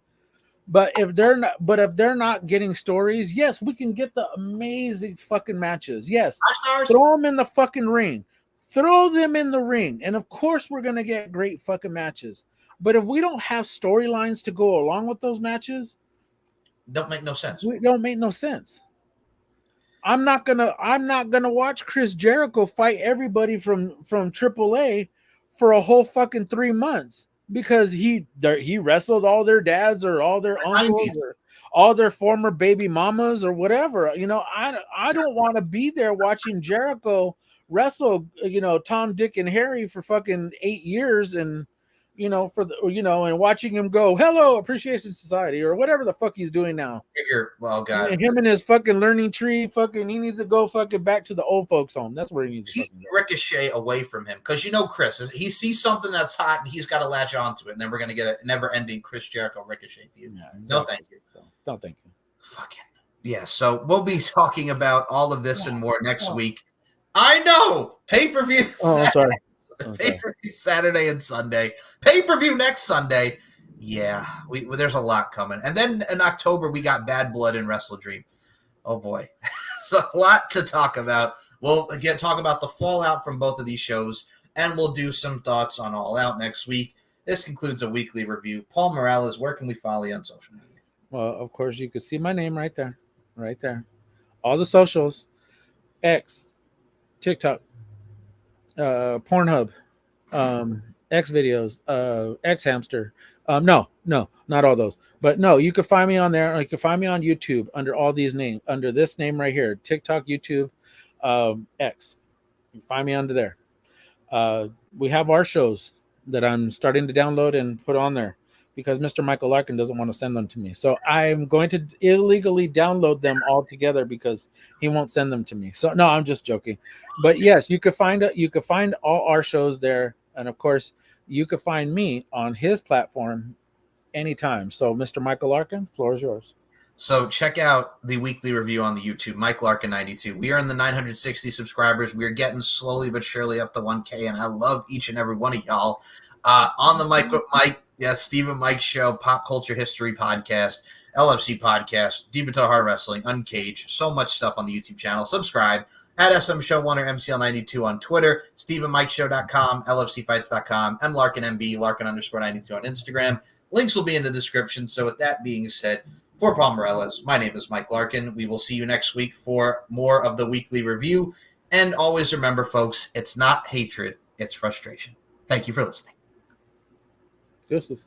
But if they're not getting stories, yes, we can get the amazing fucking matches. Yes, throw them in the fucking ring. Throw them in the ring. And of course we're going to get great fucking matches. But if we don't have storylines to go along with those matches,
don't make no sense.
It don't make no sense. I'm not gonna watch Chris Jericho fight everybody from AAA for a whole fucking 3 months because he wrestled all their dads or all their uncles or all their former baby mamas or whatever. You know, I don't want to be there watching Jericho wrestle, Tom, Dick, and Harry for fucking 8 years and and watching him go, hello, Appreciation Society, or whatever the fuck he's doing now.
Well, God.
Him and his fucking learning tree, he needs to go fucking back to the old folks home. That's where he needs to fucking go.
Ricochet away from him. Because Chris, he sees something that's hot and he's got to latch onto it. And then we're going to get a never-ending Chris Jericho Ricochet feud. Yeah, exactly. No, thank you.
No, thank you.
Fucking. Yeah, so we'll be talking about all of this and more next week. I know! Pay-per-view.
Oh, I'm sorry.
Pay-per-view Saturday and Sunday. Pay-per-view next Sunday. Yeah, there's a lot coming. And then in October, we got Bad Blood and Wrestle Dream. Oh, boy. So a lot to talk about. We'll, again, talk about the fallout from both of these shows, and we'll do some thoughts on All Out next week. This concludes a weekly review. Paul Morales, where can we follow you on social media?
Well, of course, you can see my name right there. Right there. All the socials. X, TikTok, Pornhub, X videos, X hamster. No, not all those. But no, you can find me on there. Or you can find me on YouTube under all these names, under this name right here, TikTok, YouTube, X. You can find me under there. We have our shows that I'm starting to download and put on there because Mr. Michael Larkin doesn't want to send them to me. So I'm going to illegally download them all together because he won't send them to me. So no, I'm just joking. But yes, you could find all our shows there. And of course, you could find me on his platform anytime. So Mr. Michael Larkin, floor is yours.
So check out the weekly review on the YouTube, Mike Larkin 92. We are in the 960 subscribers. We are getting slowly but surely up to 1K, and I love each and every one of y'all. On the mic with Mike, yes, Steve and Mike Show, Pop Culture History Podcast, LFC Podcast, Deep Into Hard Wrestling, Uncaged, so much stuff on the YouTube channel. Subscribe at smshow1 or mcl92 on Twitter, StephenMikeShow.com, LFCfights.com, and LarkinMB, Larkin_92 on Instagram. Links will be in the description. So with that being said, for Paul Morales, my name is Mike Larkin. We will see you next week for more of the weekly review. And always remember, folks, it's not hatred, it's frustration. Thank you for listening.
Justice.